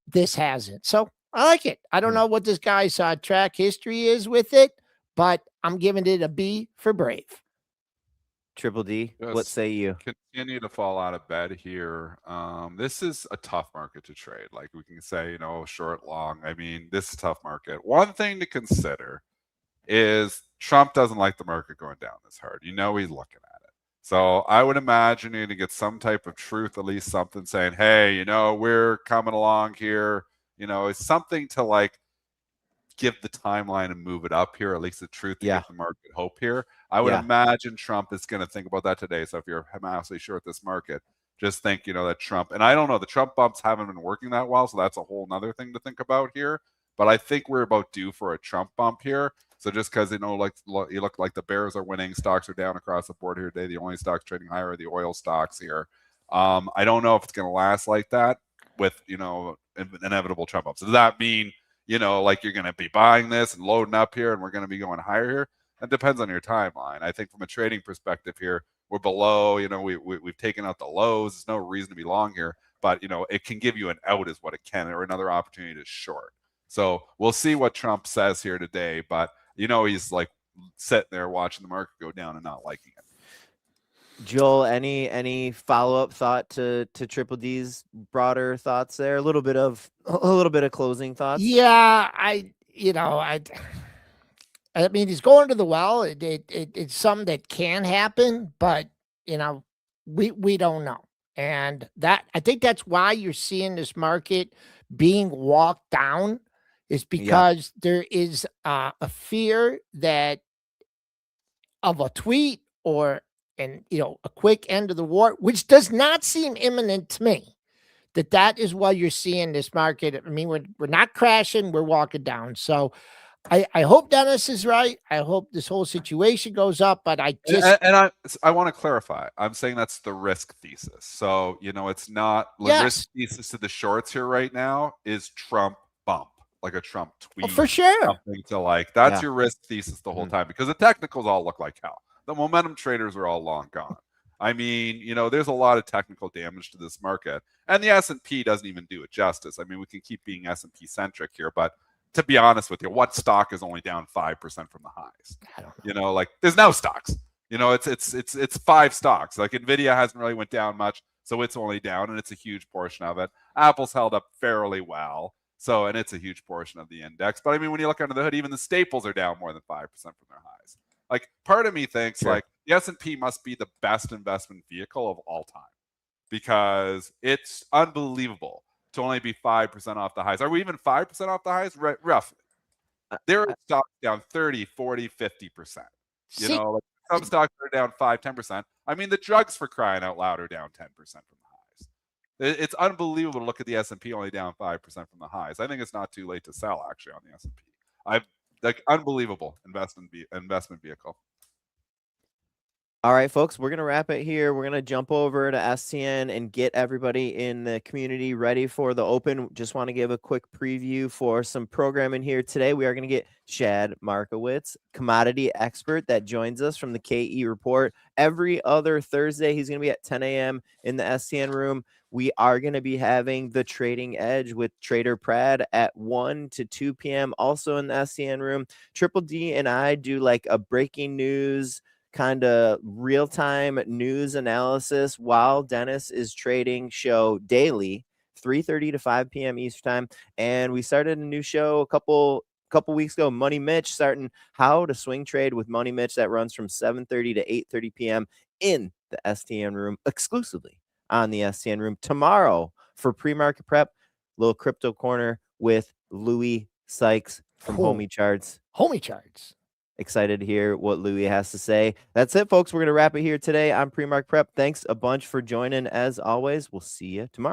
this hasn't. So I like it. I don't know what this guy's track history is with it, but I'm giving it a B for brave. Triple D, Yes. what say you? Continue to fall out of bed here. This is a tough market to trade. Like we can say, short, long. I mean, this is a tough market. One thing to consider is Trump doesn't like the market going down this hard. He's looking at it. So I would imagine you to get some type of truth, at least something saying, hey, we're coming along here. It's something to like give the timeline and move it up here, at least the truth to give the market hope here. I would imagine Trump is going to think about that today. So if you're massively short this market, just think, that Trump, and I don't know, the Trump bumps haven't been working that well. So that's a whole nother thing to think about here. But I think we're about due for a Trump bump here. So just because, like you look like the bears are winning, stocks are down across the board here today. The only stocks trading higher are the oil stocks here. I don't know if it's going to last like that with, inevitable Trump bumps. So does that mean, like you're going to be buying this and loading up here and we're going to be going higher here? That depends on your timeline. I think from a trading perspective here, we're below, we've taken out the lows. There's no reason to be long here, but, it can give you an out is what it can, or another opportunity to short. So we'll see what Trump says here today, but he's like sitting there watching the market go down and not liking it. Joel, any follow-up thought to Triple D's broader thoughts there? A little bit of closing thoughts. Yeah, I mean, he's going to the well. It's something that can happen, but we don't know. And that, I think that's why you're seeing this market being walked down, is because there is a fear that of a tweet or a quick end of the war, which does not seem imminent to me. That is why you're seeing this market. I mean, we're not crashing, we're walking down. So I hope Dennis is right. I hope this whole situation goes up, but I want to clarify. I'm saying that's the risk thesis. So, it's not the risk thesis to the shorts here right now is Trump bump, like a Trump tweet. For sure. Something to like, that's your risk thesis the whole time, because the technicals all look like hell. The momentum traders are all long gone. I mean, there's a lot of technical damage to this market, and the S&P doesn't even do it justice. I mean, we can keep being S&P centric here, but to be honest with you, what stock is only down 5% from the highs? I don't know. Like there's no stocks. It's 5 stocks. Like Nvidia hasn't really went down much. so it's only down, and it's a huge portion of it. Apple's held up fairly well, so, and it's a huge portion of the index. But I mean, when you look under the hood, even the staples are down more than 5% from their highs. Like, part of me thinks Sure. like the S&P must be the best investment vehicle of all time, because it's unbelievable to only be 5% off the highs. Are we even 5% off the highs? Roughly. There are stocks down 30, 40, 50%. You See- know, like some stocks are down 5, 10%. I mean, the drugs, for crying out loud, are down 10% from the highs. It's unbelievable to look at the S&P only down 5% from the highs. I think it's not too late to sell, actually, on the S&P. Like, unbelievable investment vehicle. All right, folks, we're going to wrap it here. We're going to jump over to STN and get everybody in the community ready for the open. Just want to give a quick preview for some programming here today. We are going to get Chad Markowitz, commodity expert that joins us from the KE Report. Every other Thursday, he's going to be at 10 a.m. in the STN room. We are going to be having the Trading Edge with Trader Prad at 1 to 2 p.m. also in the STN room. Triple D and I do like a breaking news kind of real-time news analysis while Dennis is trading show daily, 3:30 to 5 p.m. Eastern time. And we started a new show a couple weeks ago, Money Mitch, starting how to swing trade with Money Mitch, that runs from 7:30 to 8:30 p.m. in the STN room, exclusively on the STN room. Tomorrow for pre-market prep, little crypto corner with Louis Sykes from Cool. Homie Charts. Homie Charts. Excited to hear what Louis has to say. That's it, folks. We're going to wrap it here today on Pre-Market Prep. Thanks a bunch for joining. As always, we'll see you tomorrow.